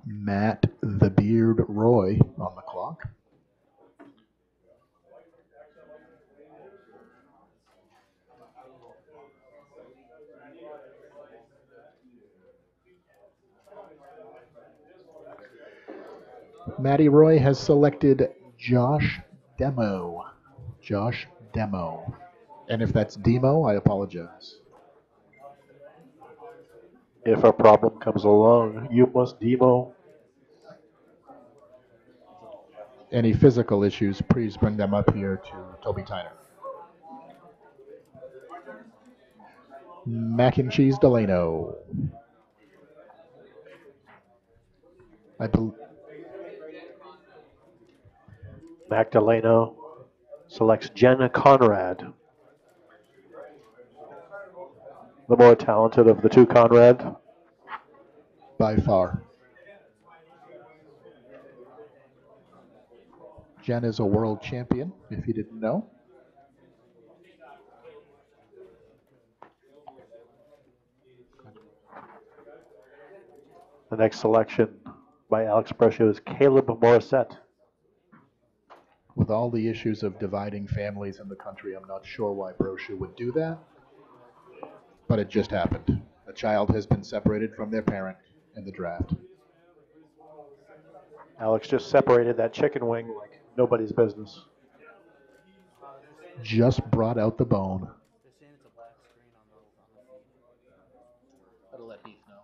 Matt the Beard Roy on the clock. Matty Roy has selected Josh Demo. Josh Demo. And if that's Demo, I apologize. If a problem comes along, you must demo. Any physical issues, please bring them up here to Toby Tyner. Mac and Cheese Delano. Mac Delano selects Jenna Conrad. The more talented of the two Conrad. By far. Jen is a world champion, if you didn't know. The next selection by Alex Brescia is Caleb Morissette. With all the issues of dividing families in the country, I'm not sure why Brochu would do that, but it just happened. A child has been separated from their parent in the draft. Alex just separated that chicken wing like nobody's business. Just brought out the bone. That'll let Heath know.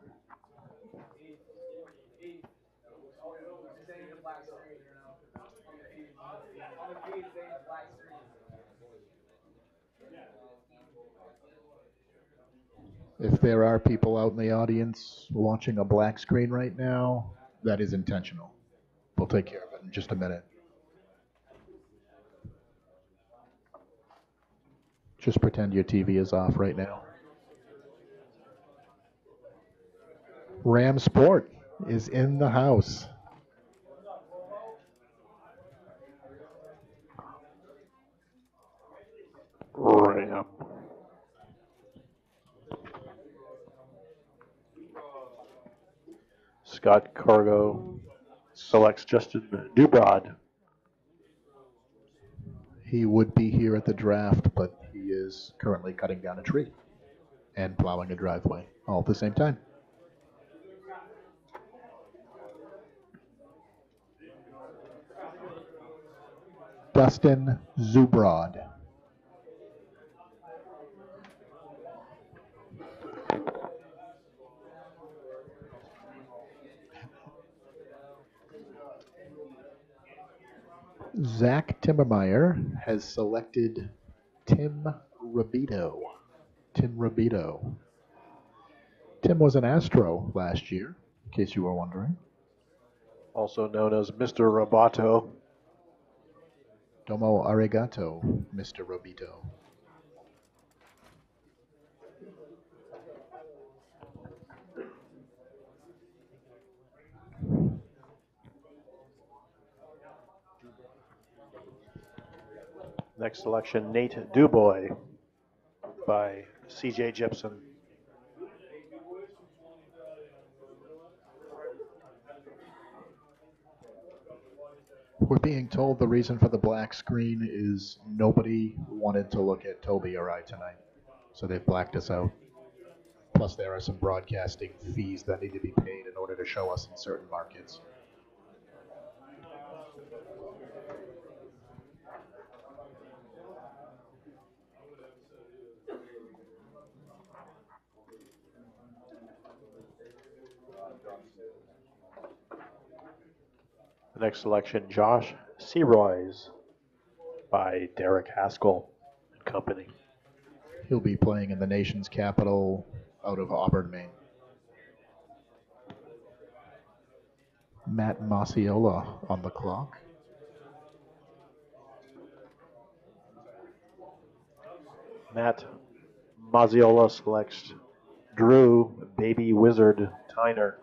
If there are people out in the audience watching a black screen right now, that is intentional. We'll take care of it in just a minute. Just pretend your TV is off right now. Ram Sport is in the house. Scott Cargo selects Justin Dubrod. He would be here at the draft, but he is currently cutting down a tree and plowing a driveway all at the same time. Dustin Zubrod. Zach Timmermeyer has selected Tim Rabito. Tim Rabito. Tim was an Astro last year, in case you were wondering. Also known as Mr. Roboto. Domo arigato, Mr. Rabito. Next selection, Nate Dubois by CJ Gibson. We're being told the reason for the black screen is nobody wanted to look at Toby or I tonight, so they've blacked us out. Plus, there are some broadcasting fees that need to be paid in order to show us in certain markets. The next selection, Josh Searoys by Derek Haskell and Company. He'll be playing in the nation's capital out of Auburn, Maine. Matt Masiola on the clock. Matt Mazziola selects Drew Baby Wizard Tyner.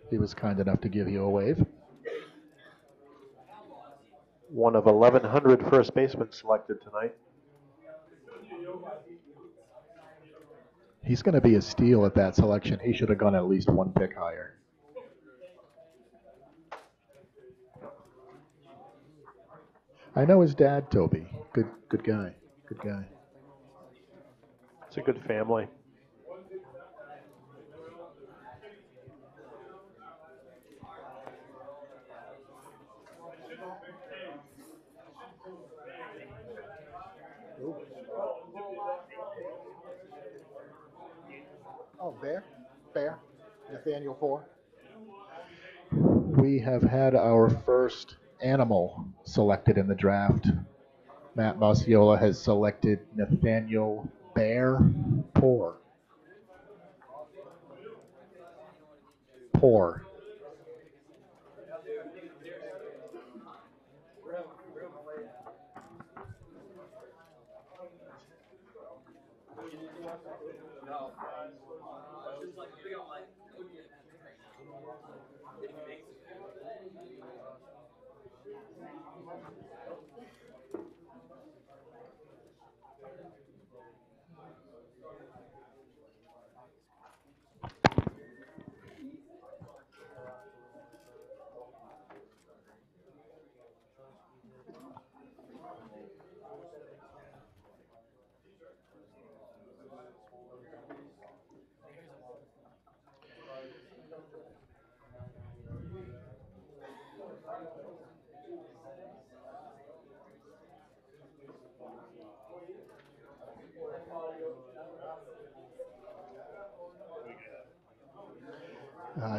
He was kind enough to give you a wave. One of 1,100 first basemen selected tonight. He's going to be a steal at that selection. He should have gone at least one pick higher. I know his dad, Toby. Good guy. Good guy. It's a good family. Oh, Bear, Nathaniel 4. We have had our first animal selected in the draft. Matt Masiola has selected Nathaniel Bear Poor. Poor.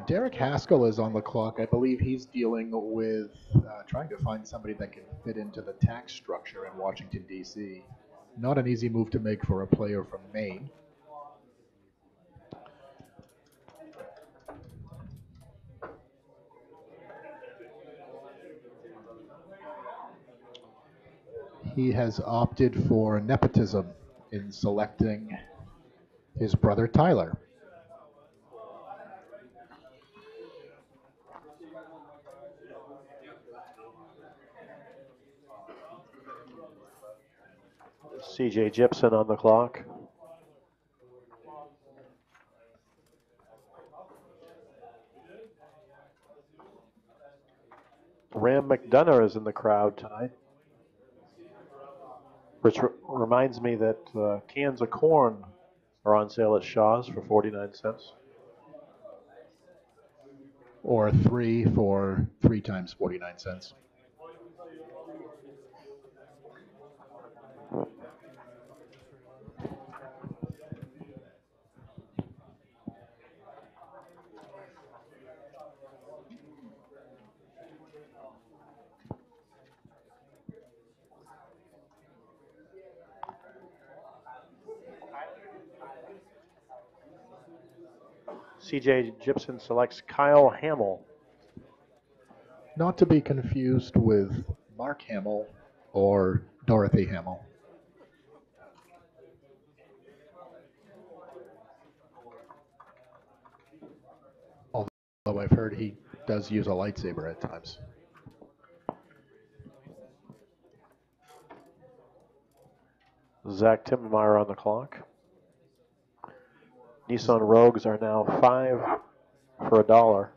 Derek Haskell is on the clock. I believe he's dealing with trying to find somebody that can fit into the tax structure in Washington, D.C. Not an easy move to make for a player from Maine. He has opted for nepotism in selecting his brother Tyler. CJ Gibson on the clock. Ram McDonough is in the crowd tonight, which reminds me that cans of corn are on sale at Shaw's for 49 cents. Or 3 for 3 times 49 cents. CJ Gibson selects Kyle Hamill. Not to be confused with Mark Hamill or Dorothy Hamill. Although I've heard he does use a lightsaber at times. Zach Timmemeyer on the clock. Nissan Rogues are now 5 for $1.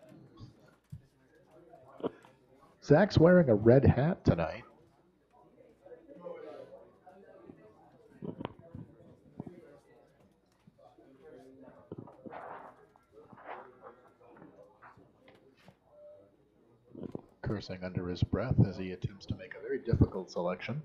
Zach's wearing a red hat tonight. Cursing under his breath as he attempts to make a very difficult selection.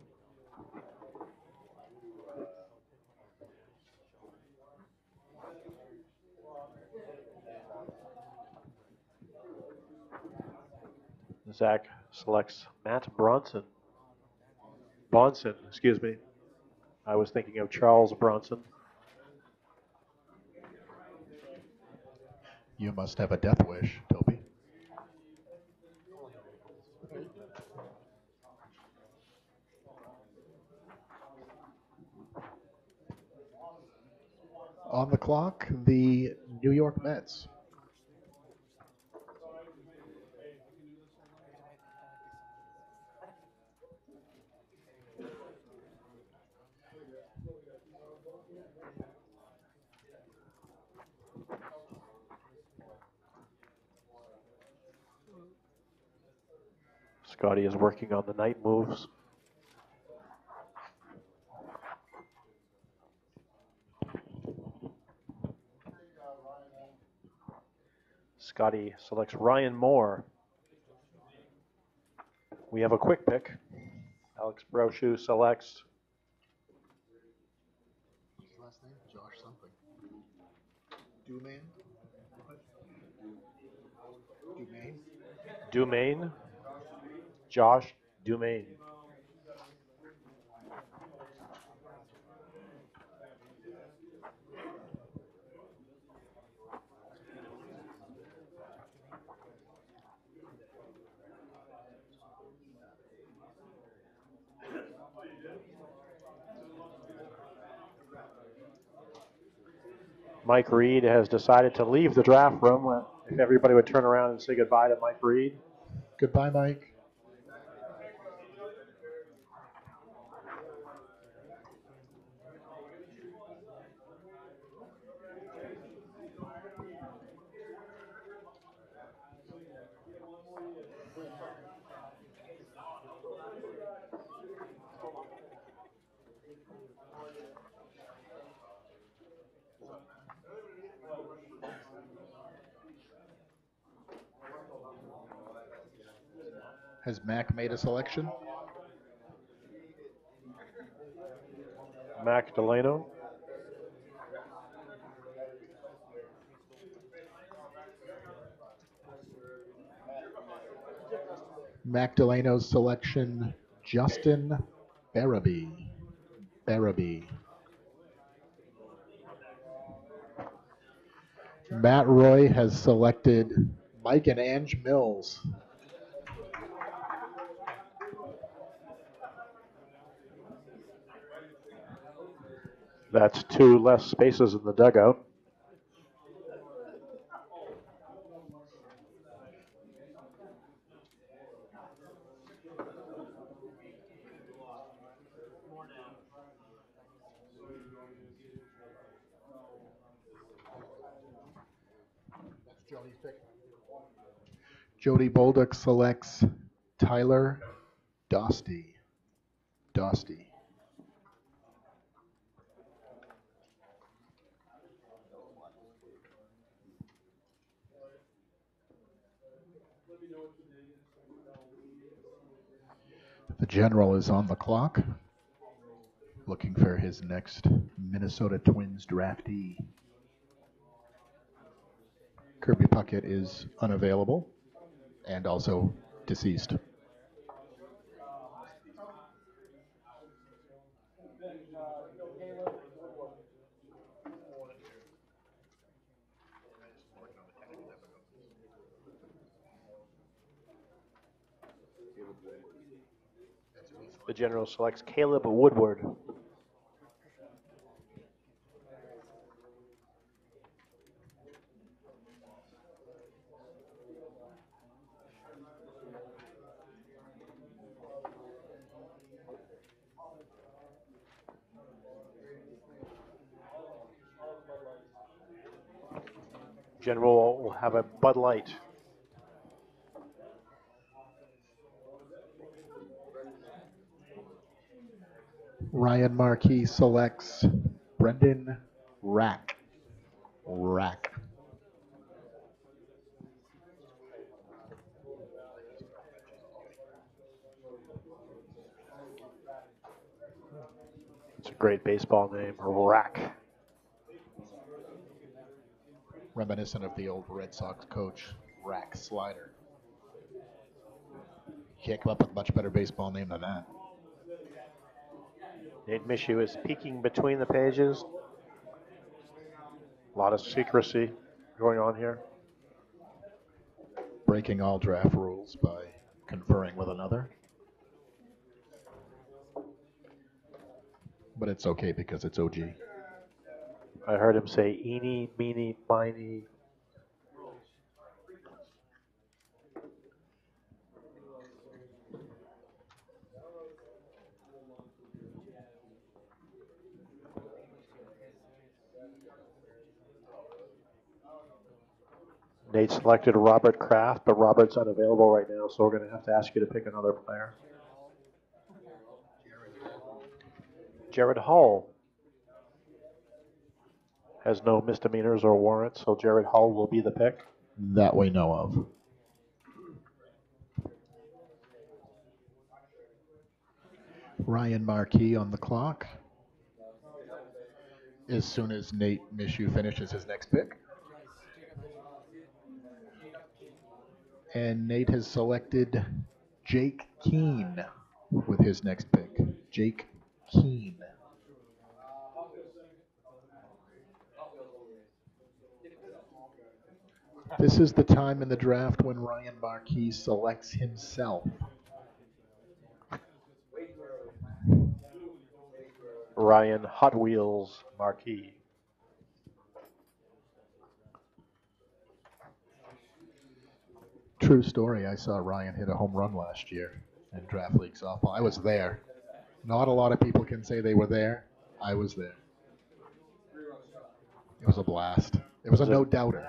Zach selects Matt Bonson, excuse me. I was thinking of Charles Bronson. You must have a death wish, Toby. On the clock, the New York Mets. Scotty is working on the night moves. Scotty selects Ryan Moore. We have a quick pick. Alex Brochu selects Last name? Josh something. Dumaine? Dumaine. Josh Dumaine. Mike Reed has decided to leave the draft room. If everybody would turn around and say goodbye to Mike Reed. Goodbye, Mike. Has Mac made a selection? Mac Delano. Mac Delano's selection, Justin Barabee. Matt Roy has selected Mike and Ange Mills. That's 2 less spaces in the dugout. Jody's pick. Jody Bolduc selects Tyler Dostie. Dostie. The general is on the clock, looking for his next Minnesota Twins draftee. Kirby Puckett is unavailable and also deceased. The general selects Caleb Woodward. General will have a Bud Light. Ryan Markey selects Brendan Rack. Rack. It's a great baseball name, Rack. Reminiscent of the old Red Sox coach, Rack Slider. Can't come up with a much better baseball name than that. Nate Mishu is peeking between the pages. A lot of secrecy going on here. Breaking all draft rules by conferring with another. But it's okay because it's OG. I heard him say eeny, meeny, miny. Nate selected Robert Kraft, but Robert's unavailable right now, so we're going to have to ask you to pick another player. Jared Hall has no misdemeanors or warrants, so Jared Hall will be the pick. That we know of. Ryan Markey on the clock. As soon as Nate Mishu finishes his next pick. And Nate has selected Jake Keene with his next pick. Jake Keene. This is the time in the draft when Ryan Markey selects himself. Ryan Hot Wheels Marquis. True story. I saw Ryan hit a home run last year in draft league softball. I was there. Not a lot of people can say they were there. I was there. It was a blast. It was a no-doubter.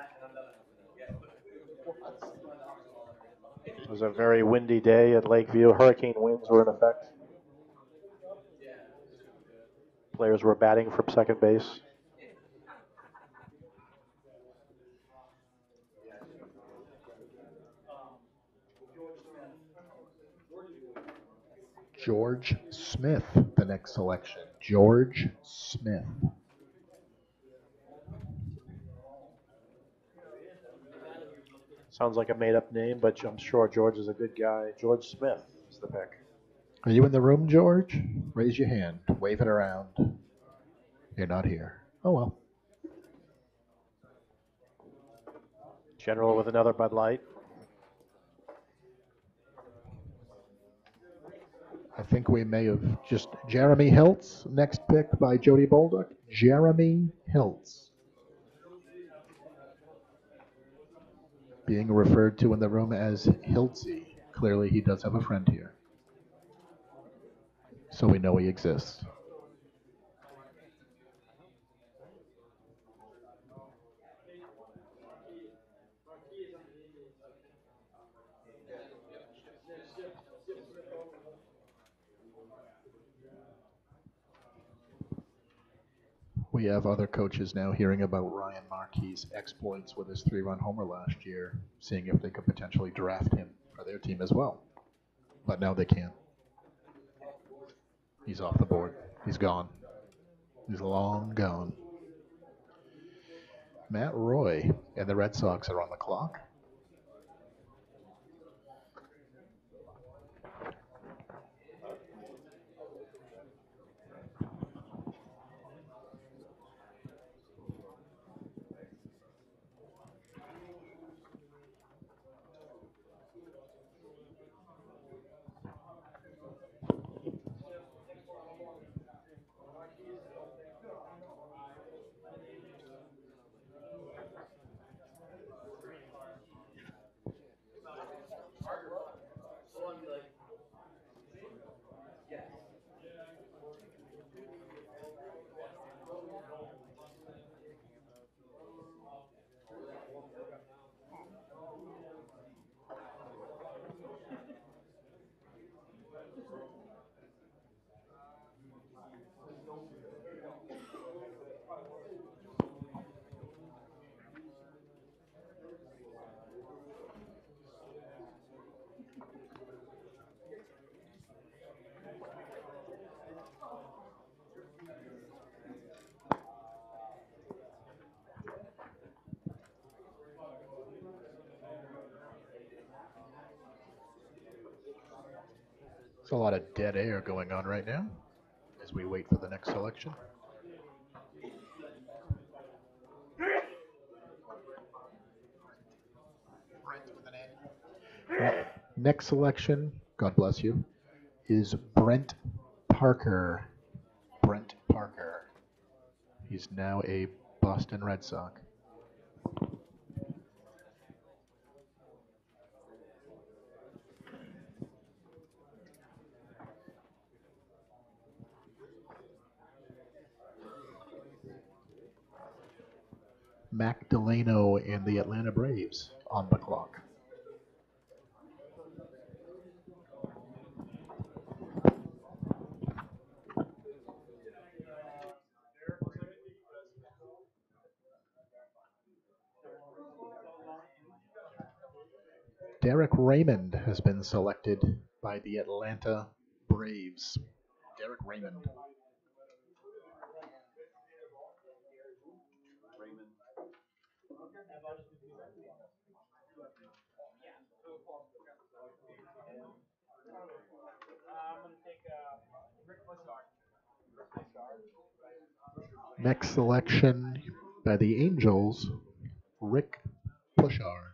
It was a very windy day at Lakeview. Hurricane winds were in effect. Players were batting from second base. George Smith, the next selection. George Smith. Sounds like a made-up name, but I'm sure George is a good guy. George Smith is the pick. Are you in the room, George? Raise your hand. Wave it around. You're not here. Oh, well. General with another Bud Light. I think we may have just Jeremy Hiltz, next pick by Jody Bolduc. Jeremy Hiltz. Being referred to in the room as Hiltzy. Clearly he does have a friend here. So we know he exists. We have other coaches now hearing about Ryan Markey's exploits with his 3-run homer last year, seeing if they could potentially draft him for their team as well. But no, they can't. He's off the board. He's gone. He's long gone. Matt Roy and the Red Sox are on the clock. There's a lot of dead air going on right now as we wait for the next selection. Next selection, God bless you, is Brent Parker. Brent Parker. He's now a Boston Red Sox. Mac Delano and the Atlanta Braves on the clock. Derek Raymond has been selected by the Atlanta Braves. Derek Raymond. Next selection by the Angels, Rick Pushard.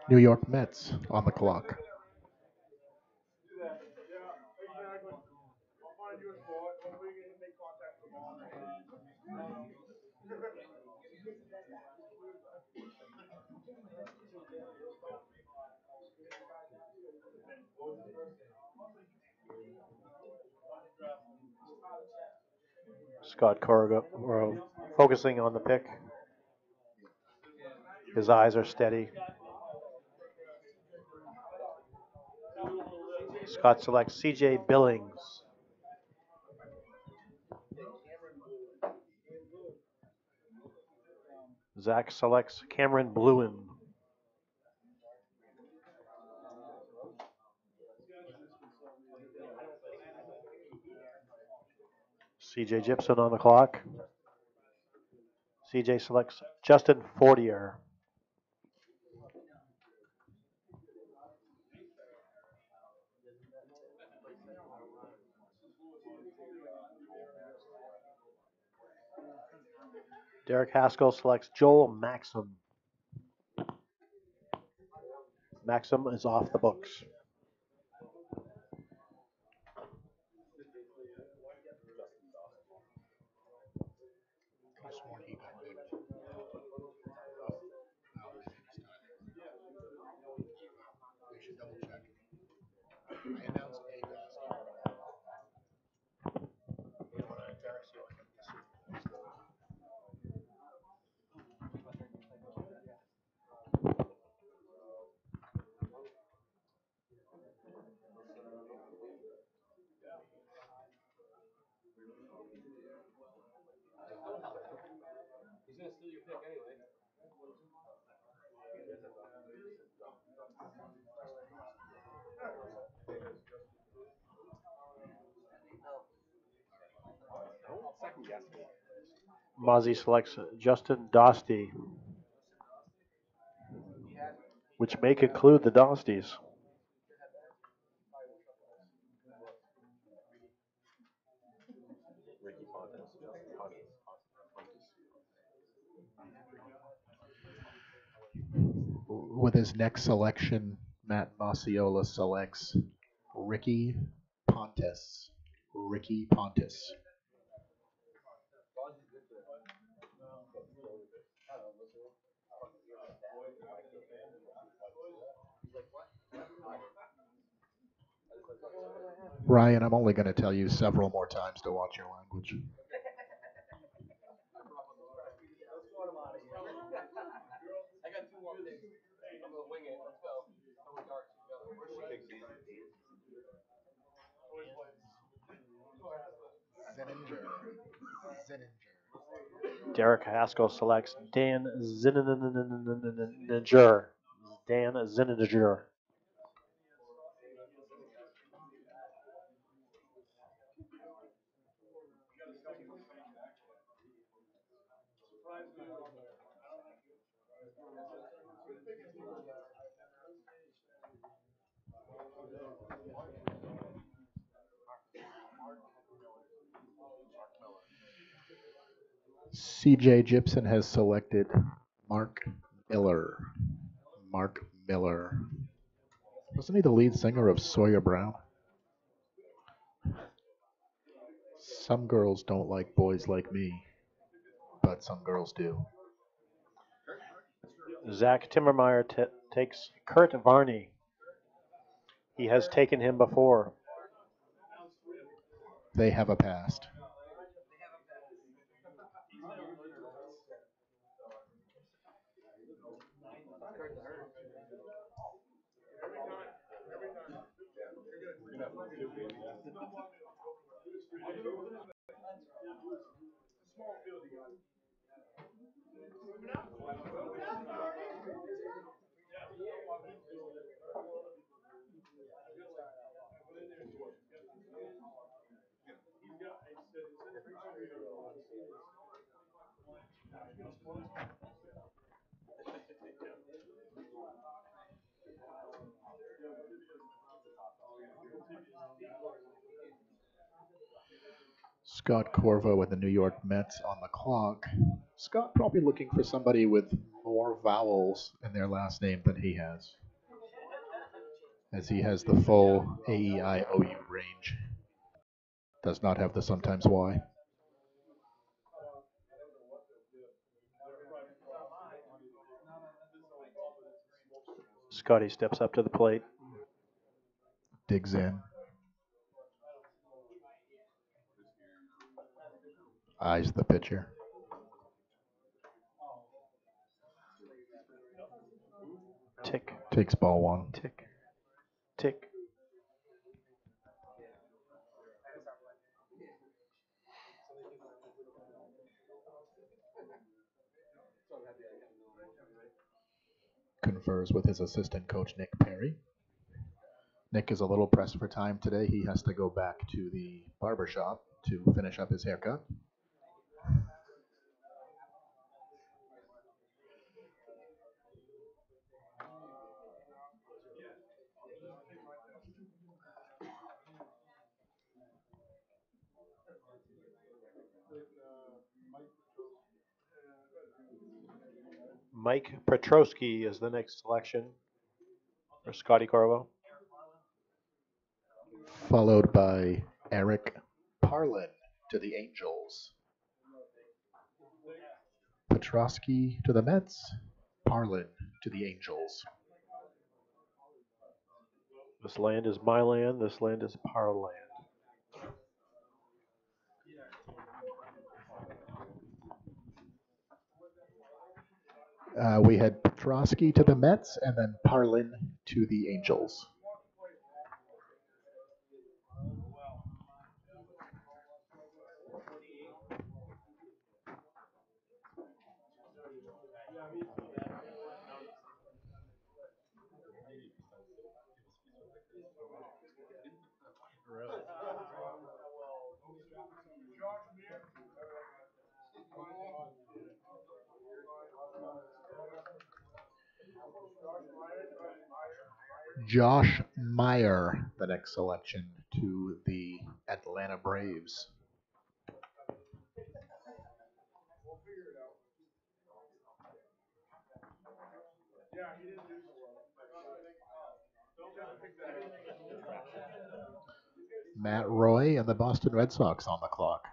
New York Mets on the clock. Scott Corrigan, focusing on the pick. His eyes are steady. Scott selects C.J. Billings. Zach selects Cameron Bluen. C.J. Gibson on the clock. C.J. selects Justin Fortier. Derek Haskell selects Joel Maxim. Maxim is off the books. gonna steal your pick anyway. Second guess me. Mozzie selects Justin Dostie, which may conclude the Dostties. Ricky Pontus. With his next selection, Matt Masiola selects Ricky Pontus. Ricky Pontus. Ryan, I'm only going to tell you several more times to watch your language. I got 2 more picks. I'm gonna wing it. Let's go. Derek Haskell selects Dan Zinninger. Dan Zinninger. CJ Gibson has selected Mark Miller. Mark Miller. Wasn't he the lead singer of Sawyer Brown? Some girls don't like boys like me, but some girls do. Zach Timmermeyer takes Kurt Varney. He has taken him before. They have a past. Scott Corvo with the New York Mets on the clock. Scott probably looking for somebody with more vowels in their last name than he has, as he has the full A-E-I-O-U range. Does not have the sometimes Y. Scotty steps up to the plate. Digs in. Eyes the pitcher. Tick. Takes ball 1. Tick. Tick. Confers with his assistant coach, Nick Perry. Nick is a little pressed for time today. He has to go back to the barber shop to finish up his haircut. Mike Petrosky is the next selection for Scotty Corvo. Followed by Eric Parlin to the Angels. Petrosky to the Mets. Parlin to the Angels. This land is my land. This land is our land. We had Petrosky to the Mets and then Parlin to the Angels. Josh Meyer, the next selection to the Atlanta Braves. Matt Roy and the Boston Red Sox on the clock.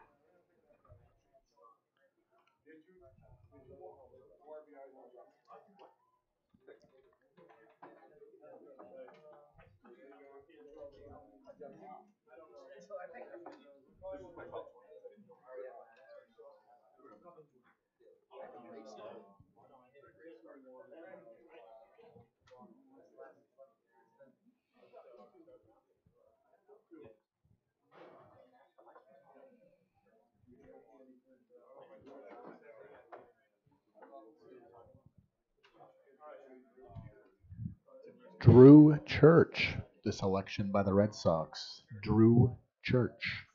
Drew Church, the selection by the Red Sox. Drew Church.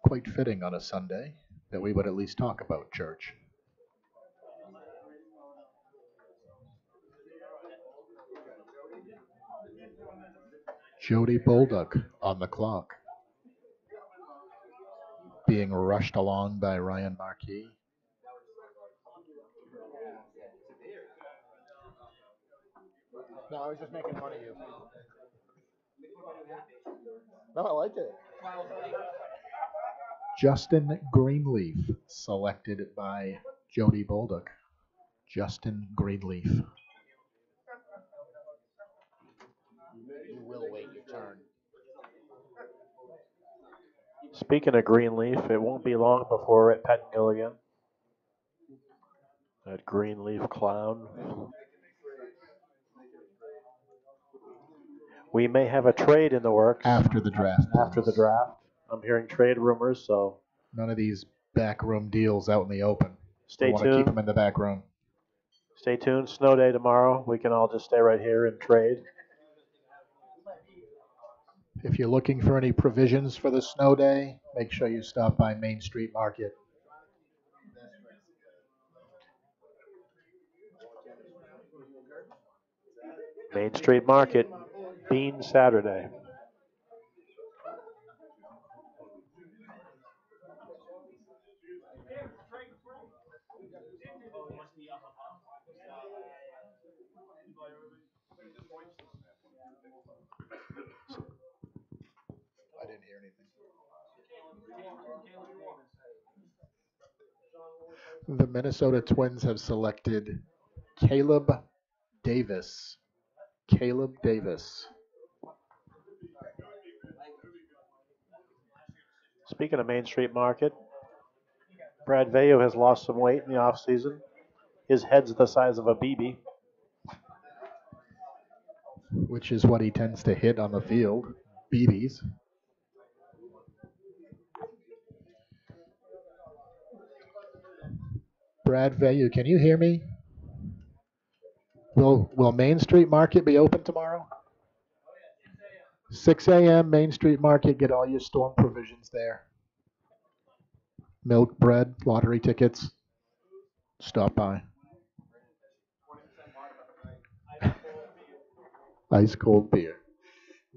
Quite fitting on a Sunday that we would at least talk about Church. Jody Bolduc on the clock. Being rushed along by Ryan Markey. No, I was just making fun of you. No, I like it. Justin Greenleaf, selected by Jody Bolduc. Justin Greenleaf. You will wait your turn. Speaking of Greenleaf, it won't be long before we're at Pettingill again. That Greenleaf clown. We may have a trade in the works After the draft. after the draft. I'm hearing trade rumors, so None of these backroom deals out in the open. stay We want to keep tuned. them in the back room. Stay tuned. Snow day tomorrow. We can all just stay right here and trade. If you're looking for any provisions for the snow day, make sure you stop by Main Street Market. Main Street Market, Bean Saturday. I didn't hear anything. The Minnesota Twins have selected Caleb Davis. Caleb Davis. Speaking of Main Street Market, Brad Vayo has lost some weight in the offseason. His head's the size of a BB. Which is what he tends to hit on the field. BBs. Brad Vayu, can you hear me? Will Main Street Market be open tomorrow? 6 a.m. Main Street Market. Get all your storm provisions there. Milk, bread, lottery tickets. Stop by. Ice cold beer.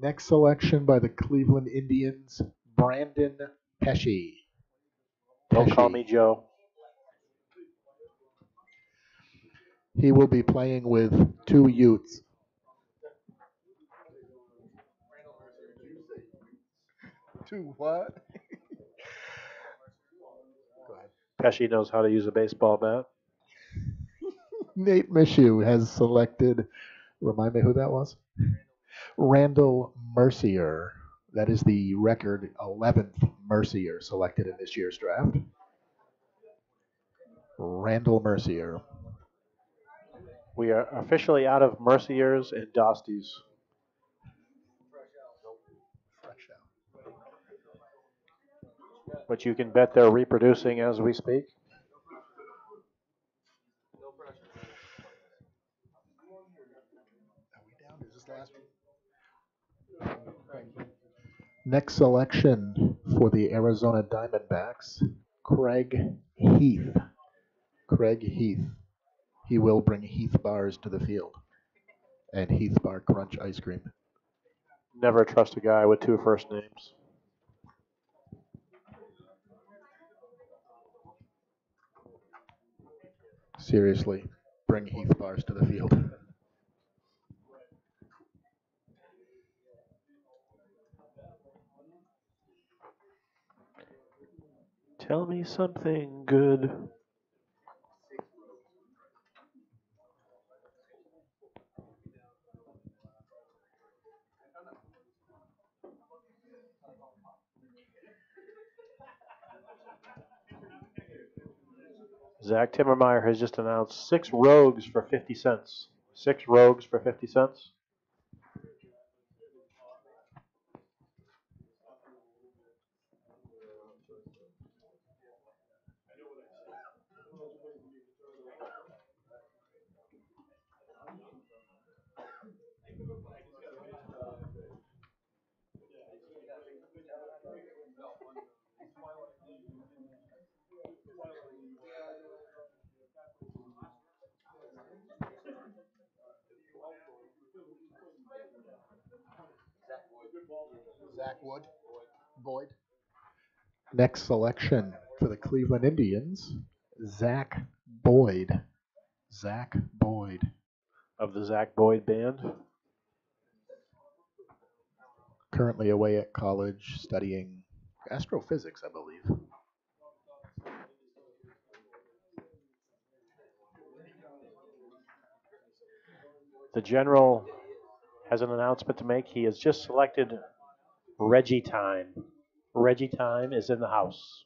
Next selection by the Cleveland Indians, Brandon Pesce. Don't call me Joe. He will be playing with two Utes. Two what? Go ahead. Pesci knows how to use a baseball bat. Nate Mishu has selected, remind me who that was? Randall Mercier. That is the record 11th Mercier selected in this year's draft. Randall Mercier. We are officially out of Merciers and Dostys. But you can bet they're reproducing as we speak. Are we down? Is this the last one? Next selection for the Arizona Diamondbacks, Craig Heath. Craig Heath. He will bring Heath bars to the field and Heath Bar Crunch ice cream. Never trust a guy with two first names. Seriously, bring Heath bars to the field. Tell me something good. Zach Timmermeyer has just announced 6 rogues for 50 cents. 6 rogues for 50 cents. Zach Wood. Boyd. Next selection for the Cleveland Indians, Zach Boyd. Zach Boyd. Of the Zach Boyd Band. Currently away at college studying astrophysics, I believe. The general has an announcement to make. He has just selected Reggie Time. Reggie Time is in the house.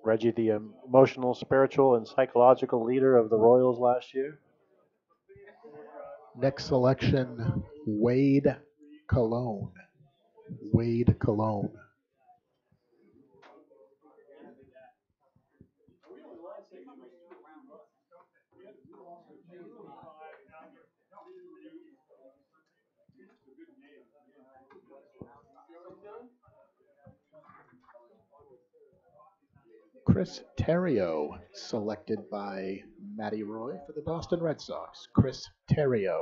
Reggie, the emotional, spiritual, and psychological leader of the Royals last year. Next selection, Wade Cologne. Wade Cologne. Chris Terrio, selected by Matty Roy for the Boston Red Sox. Chris Terrio.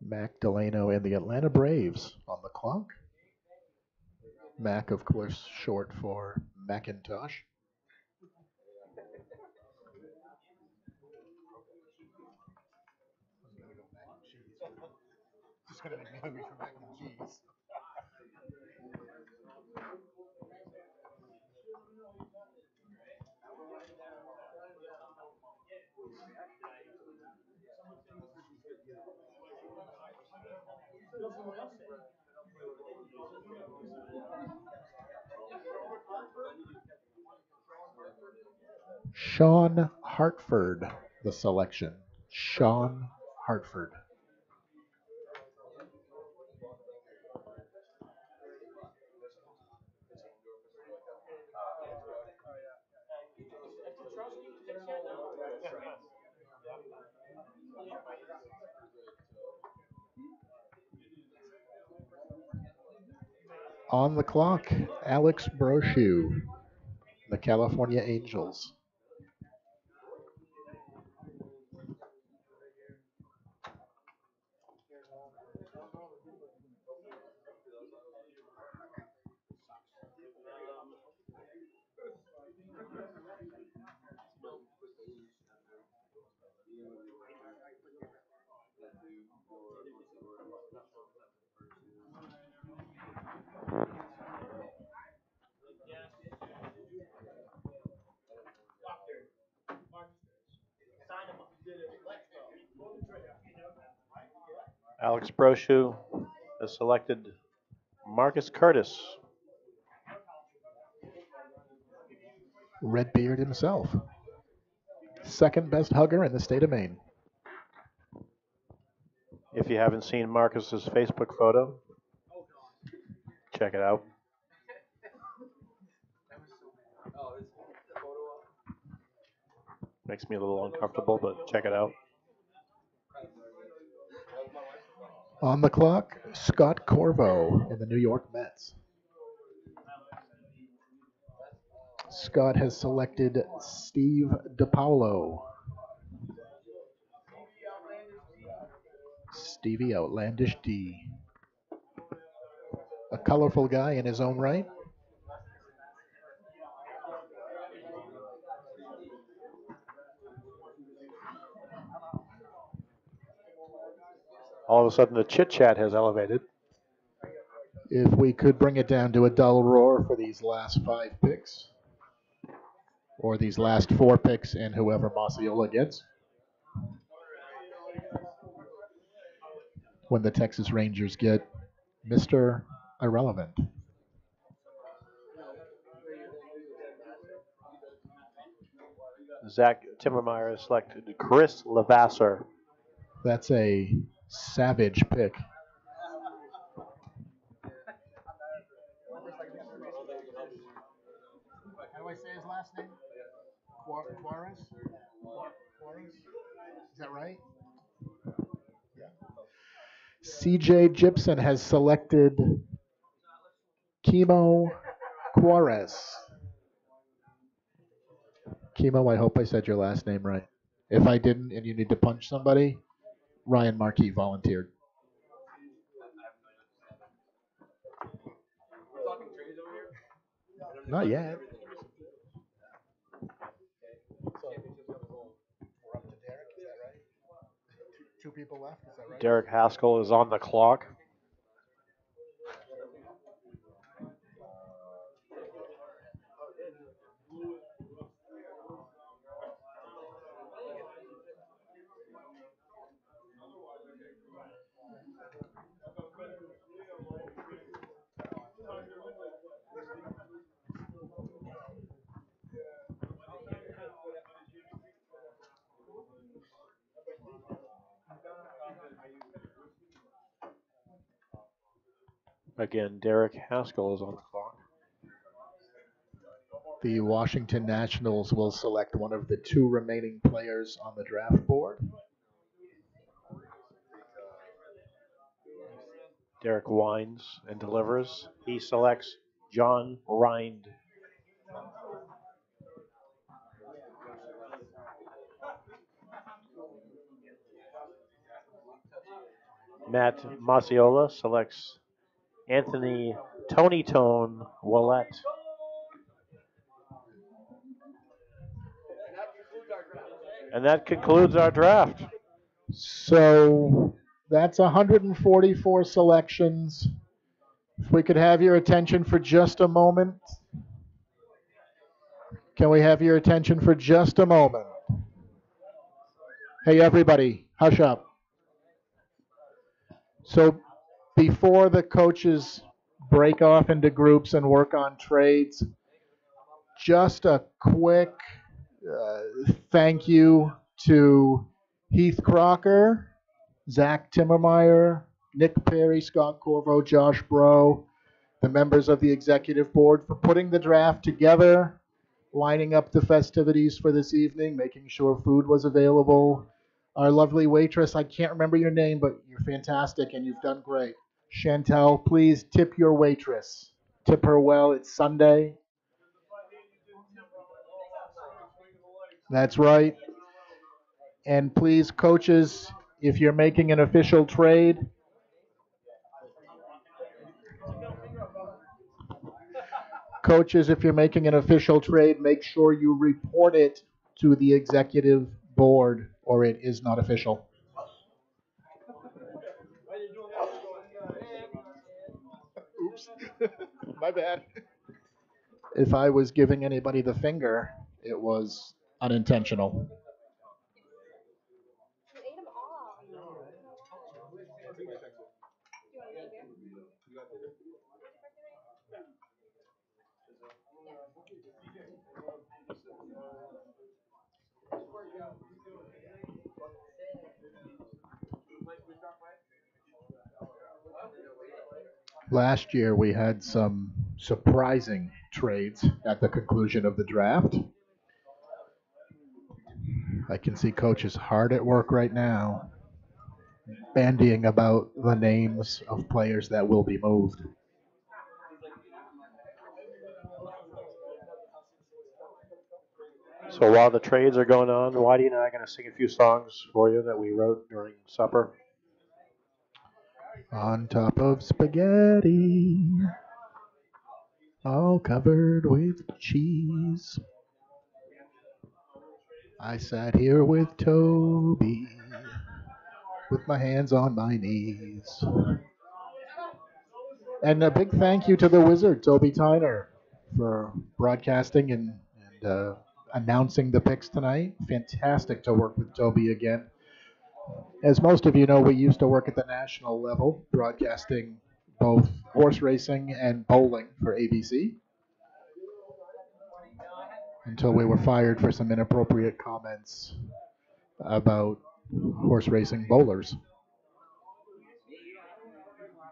Mac Delano and the Atlanta Braves on the clock. Mac, of course, short for Macintosh. It's going to make me hungry for mac and cheese. Sean Hartford, the selection. Sean Hartford. On the clock, Alex Brochu, the California Angels. Alex Brochu has selected Marcus Curtis. Redbeard himself. Second best hugger in the state of Maine. If you haven't seen Marcus's Facebook photo, check it out. Makes me a little uncomfortable, but check it out. On the clock, Scott Corvo in the New York Mets. Scott has selected Steve DiPaolo. Stevie Outlandish D. A colorful guy in his own right. All of a sudden, the chit chat has elevated. If we could bring it down to a dull roar for these last 5 picks, or these last 4 picks and whoever Masiola gets, when the Texas Rangers get Mr. Irrelevant. Zach Timmermeyer has selected Chris Levasseur. That's a savage pick. How do I say his last name? Juarez? Is that right? Yeah. CJ Gibson has selected Kimo Juarez. Kimo, I hope I said your last name right. If I didn't and you need to punch somebody, Ryan Markey volunteered. Not yet. We're up to Derek, is that right? Two people left, is that right? Derek Haskell is on the clock. Again, Derek Haskell is on the clock. The Washington Nationals will select one of the 2 remaining players on the draft board. Derek winds and delivers. He selects John Rind. Matt Masiola selects Anthony Tony Tone Willett. And that concludes our draft. So that's 144 selections. If we could have your attention for just a moment. Can we have your attention for just a moment? Hey, everybody, hush up. So before the coaches break off into groups and work on trades, just a quick thank you to Heath Crocker, Zach Timmermeyer, Nick Perry, Scott Corvo, Josh Bro, the members of the executive board for putting the draft together, lining up the festivities for this evening, making sure food was available. Our lovely waitress, I can't remember your name, but you're fantastic and you've done great. Chantel, please tip your waitress. Tip her well. It's Sunday. That's right. And please, coaches, if you're making an official trade, make sure you report it to the executive board or it is not official. Oops. My bad. If I was giving anybody the finger, it was unintentional. Last year we had some surprising trades at the conclusion of the draft. I can see Coach is hard at work right now, bandying about the names of players that will be moved. So while the trades are going on, Whitey and I are going to sing a few songs for you that we wrote during supper. On top of spaghetti, all covered with cheese, I sat here with Toby, with my hands on my knees. And a big thank you to the wizard, Toby Tyner, for broadcasting and announcing the picks tonight. Fantastic to work with Toby again. As most of you know, we used to work at the national level, broadcasting both horse racing and bowling for ABC, until we were fired for some inappropriate comments about horse racing bowlers.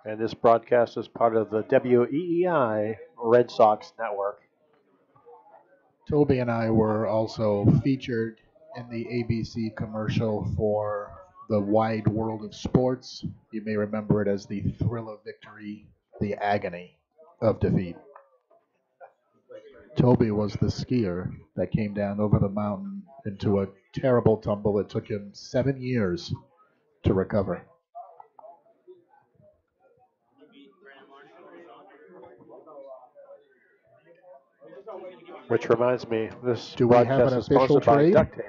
And this broadcast is part of the WEEI Red Sox Network. Toby and I were also featured in the ABC commercial for the Wide World of Sports. You may remember it as the thrill of victory, the agony of defeat. Toby was the skier that came down over the mountain into a terrible tumble that took him 7 years to recover. Which reminds me, this Do we have broadcast an is official sponsored by trade? duct tape.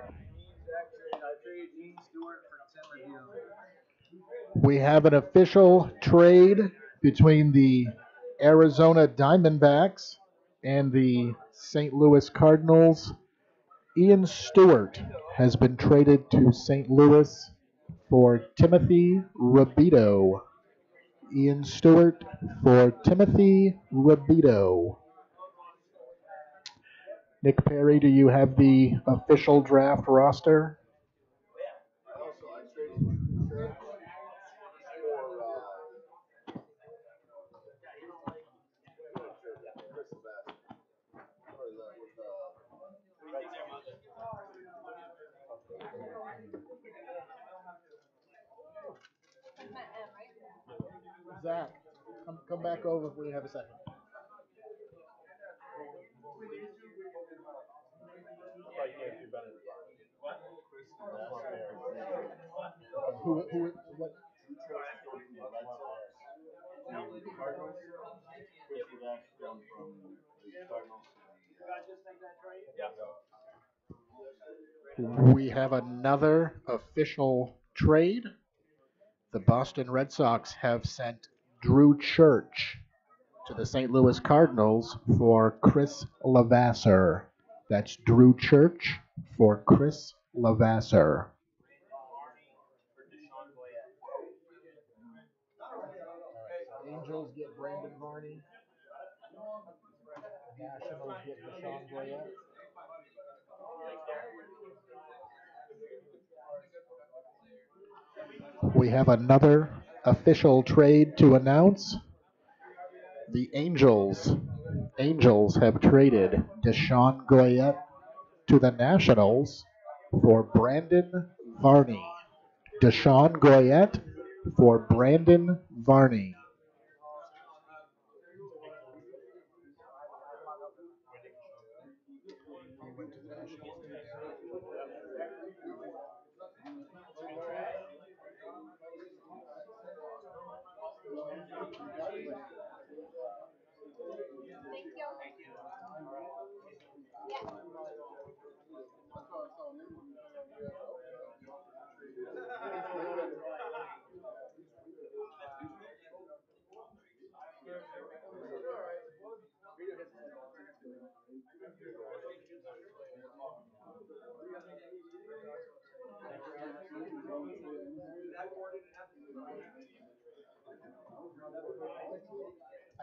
We have an official trade between the Arizona Diamondbacks and the St. Louis Cardinals. Ian Stewart has been traded to St. Louis for Timothy Rabito. Ian Stewart for Timothy Rabito. Nick Perry, do you have the official draft roster? Zach, come back over if we have a second. What? We have another official trade. The Boston Red Sox have sent Drew Church to the St. Louis Cardinals for Chris Lavasser. That's Drew Church for Chris Lavasser. Angels get Brandon Varney. Nationals get Deshaun Goyette. We have another official trade to announce. The Angels have traded Deshaun Goyette to the Nationals for Brandon Varney. Deshaun Goyette for Brandon Varney.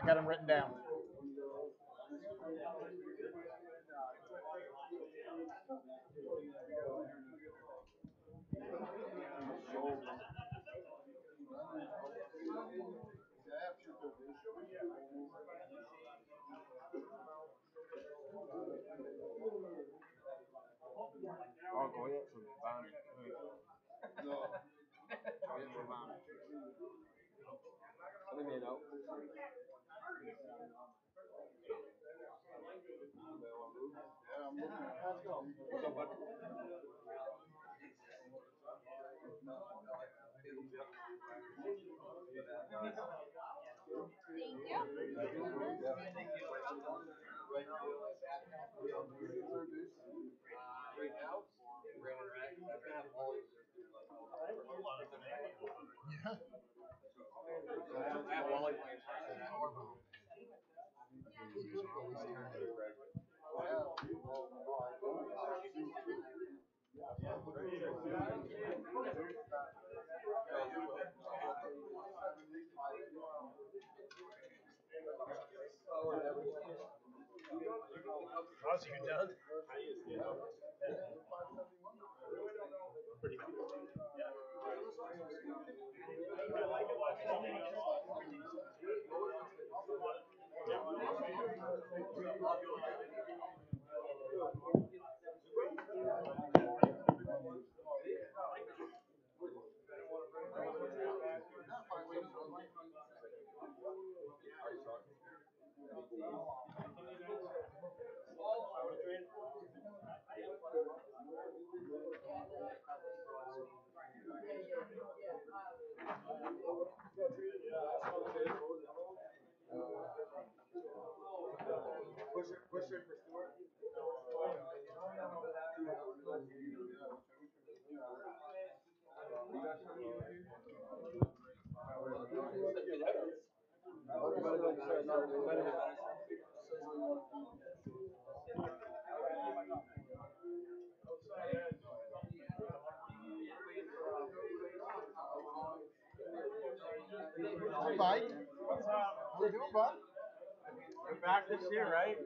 I got them written down. How's you done? Hi, Mike. How you doing, bud? You're back this year, right?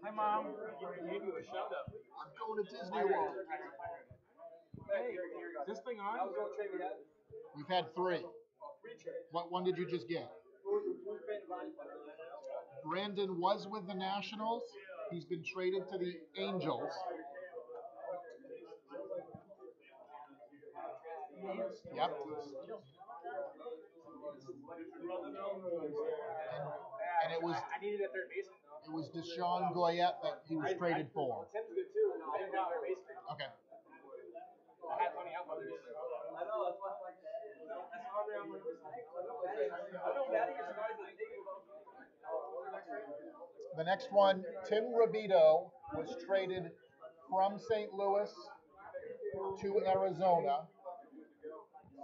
Hi, Mom. Gave you a shout out. I'm going to Disney World. Hey, is this thing on? We've had 3. What one did you just get? Brandon was with the Nationals. He's been traded to the Angels. Yep. And it was I needed a third baseman, though. it was Deshaun Goyette that he was traded for. Tim's good, too. No, I didn't have a third baseman. Okay. I had plenty of others. I know, that's why I'm like, that's why I'm like, I feel bad at your guys that think about. The next one, Tim Robito was traded from St. Louis to Arizona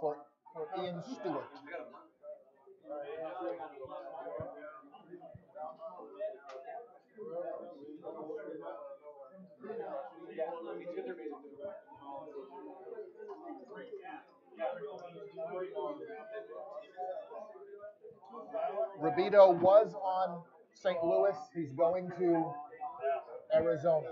for Ian Stewart. Robito was on St. Louis. He's going to Arizona.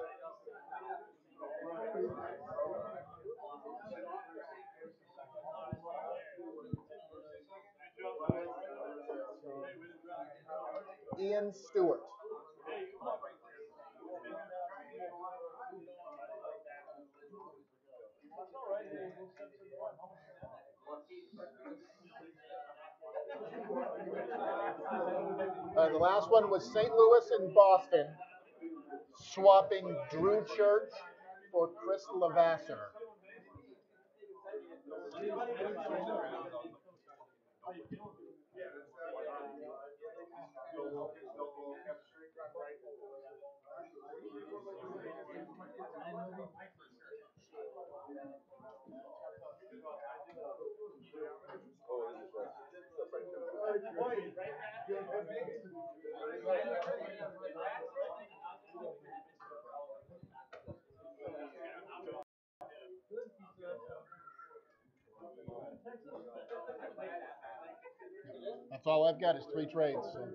Ian Stewart. The last one was St. Louis and Boston, swapping Drew Church for Chris Lavasser. That's all I've got is 3 trades. So.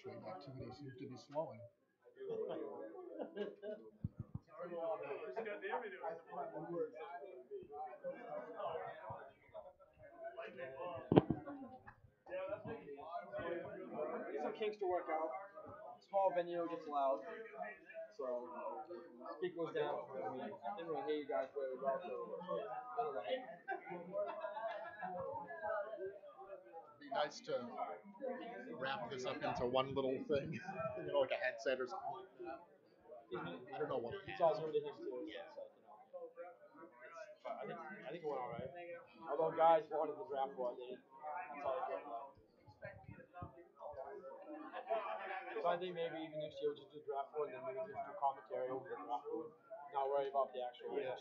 Trade activity seems to be slowing. Some kinks to work out. Small venue gets loud. So, speak goes down. I mean, I didn't really hear you guys very well. So, It'd be nice to wrap this up into one little thing, like a headset or something like that. I don't know what. it's all new to him too. So it's like, but I think it went all right. Although guys wanted the draft board, that's all they cared about. So I think maybe even next year we'll just do draft board and then maybe just do commentary over the draft board. Not worry about the actual. Yes.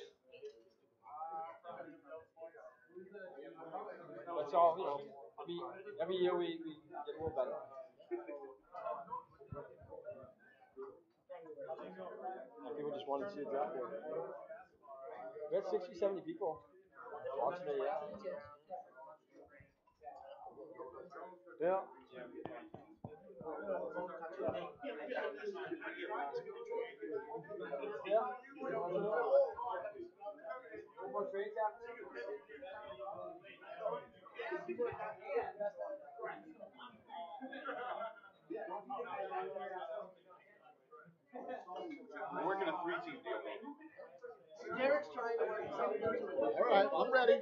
That's all, every year we get a little better. And people just wanted to see a draft board. We had 60, 70 people watching it, yeah. Yeah. More trades after? We're working a 3-team deal. Derek's trying to work something. All right, I'm ready.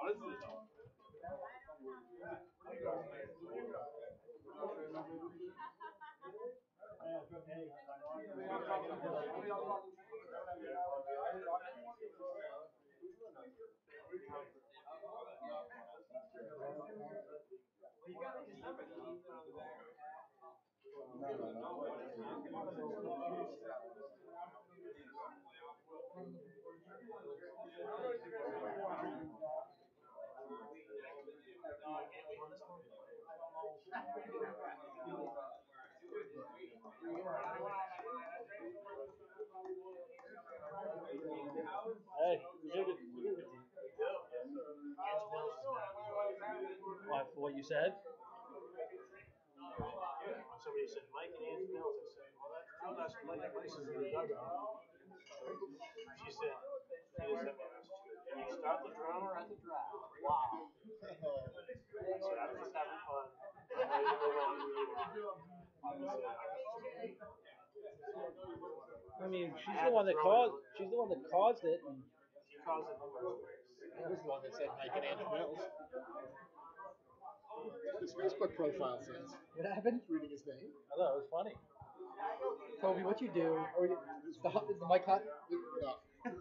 Honestly, though. Hey, what, for what you said? Somebody said Mike and Angie Mills. I said, well, that's Mike Places in the dugout. She said, she just sent me a message. She goes, did you start the drummer at the draft? Wow. I said, I'm just having fun. I'm ready to move on. I mean, she's the one that caused. She's the one that caused it. And she caused it numerous ways. I was the one that said Mike and Andrew Mills. His Facebook profile says. What happened? Reading his name. I thought it was funny. Toby, what you do? Is the mic hot?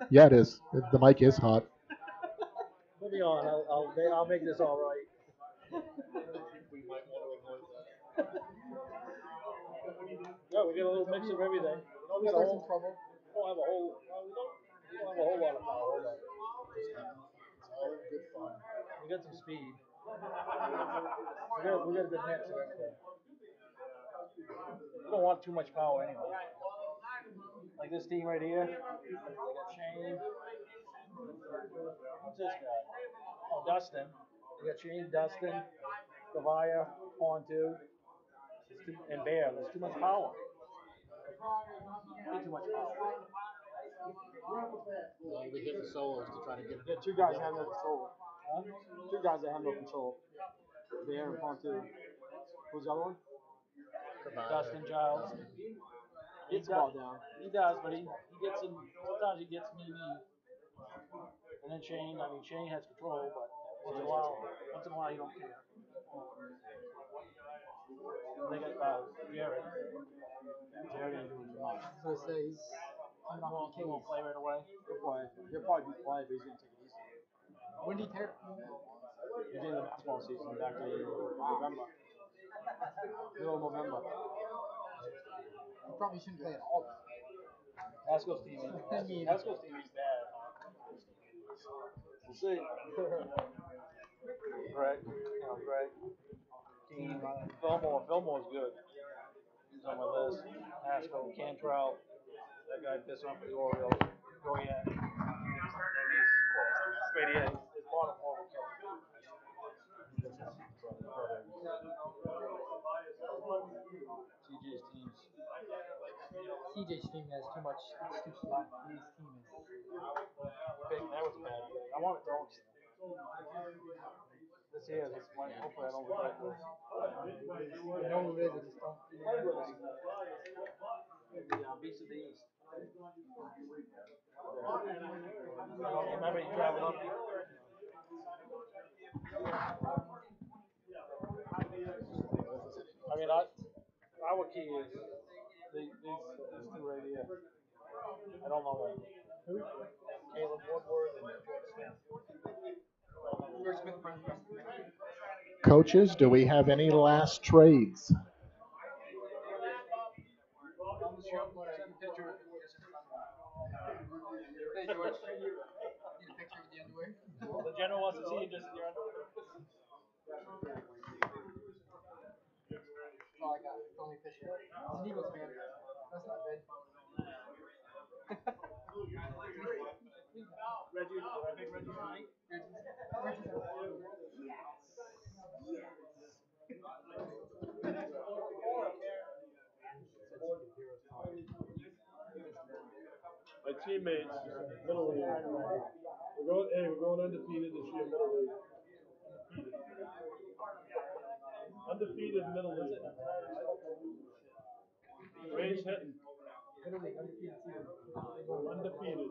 Yeah, it is. The mic is hot. Put me on. I'll make this all right. We might want to avoid that. Yeah, we get a little mix of everything. We don't have some trouble. We don't have a whole. Well, we don't have a whole lot of power. But It's all good fun. we got some speed. We got a good mix of everything. We don't want too much power anyway. Like this team right here. They got Shane. What's this guy? Oh, Dustin. They got Shane, Dustin, Gavaya, Pontu, and Bear. There's too much power. Way too much power. We hit the solos to try to get it. Yeah, two guys that have no control. Huh? Two guys that have no control. Bear and Pond too. Who's the other one? Dustin Giles. Gets the ball down. He does, but he gets in. Sometimes he gets me. And then Shane. I mean, Shane has control, but once in a while, he don't care. They got Jared. Jared ain't doing much. So say he's he won't play right away. He'll probably be quiet, but he's gonna take it easy. When did he tear? Beginning of the basketball season, back in November. Middle of November. He probably shouldn't play at all. Haskell's team is bad. We'll see. Greg. Fillmore's good. He's on my list. Haskell, Cantrell. That guy pissed off the Orioles. Goyette. Spadier. His bottom four will kill him. CJ's team has too much. It's too slow. His team is big. That was a bad pick. I want it dogs. This here is hopefully I don't regret this. No, it is. It's just don't. Beast of the East. Remember he traveled up. I mean, our key is these two right here. I don't know them. Caleb Woodward and George Smith. Coaches, do we have any last trades? Send a picture. Hey, George. Need a picture with the underwear? The general wants to see you just in your underwear. Oh, I got it. It's only a picture. It's an Eagles fan. That's not good. Reggie, I think Reggie's right. My teammates, middle league. We're going undefeated this year, middle league. Undefeated middle league. Ray's hitting. Undefeated.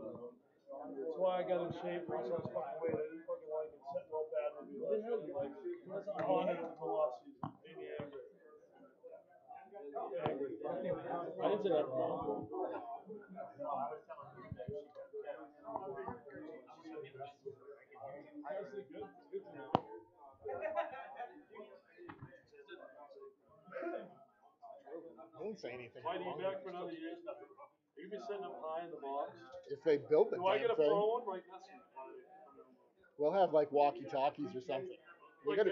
That's why I got in shape. Once I was fucking weight, I didn't fucking like it. Setting all bad with me. Like, on it the last season. Made me angry. I didn't say that wrong. I didn't say anything. Why do you back for another year? You could be sitting up high in the box. If they build the Do I damn get a thing, phone? Like, that's we'll have like walkie-talkies or something. We like,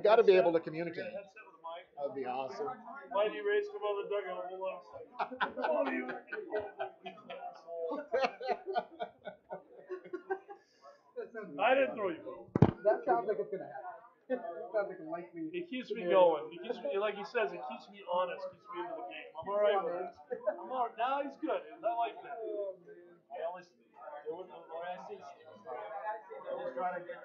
got to be able to Get a communicate. headset with a mic. That'd be awesome. Why do you raise come out of the dugout? Hold on a second. Come on, you. I didn't throw you. That sounds like it's gonna happen. It sounds like a likely. It keeps me going. It keeps me, like he says, it keeps me honest. Keeps me into the game. I'm all right with it. I'm all right. Now he's good. I like that. I always do it the way I see it. I just try to get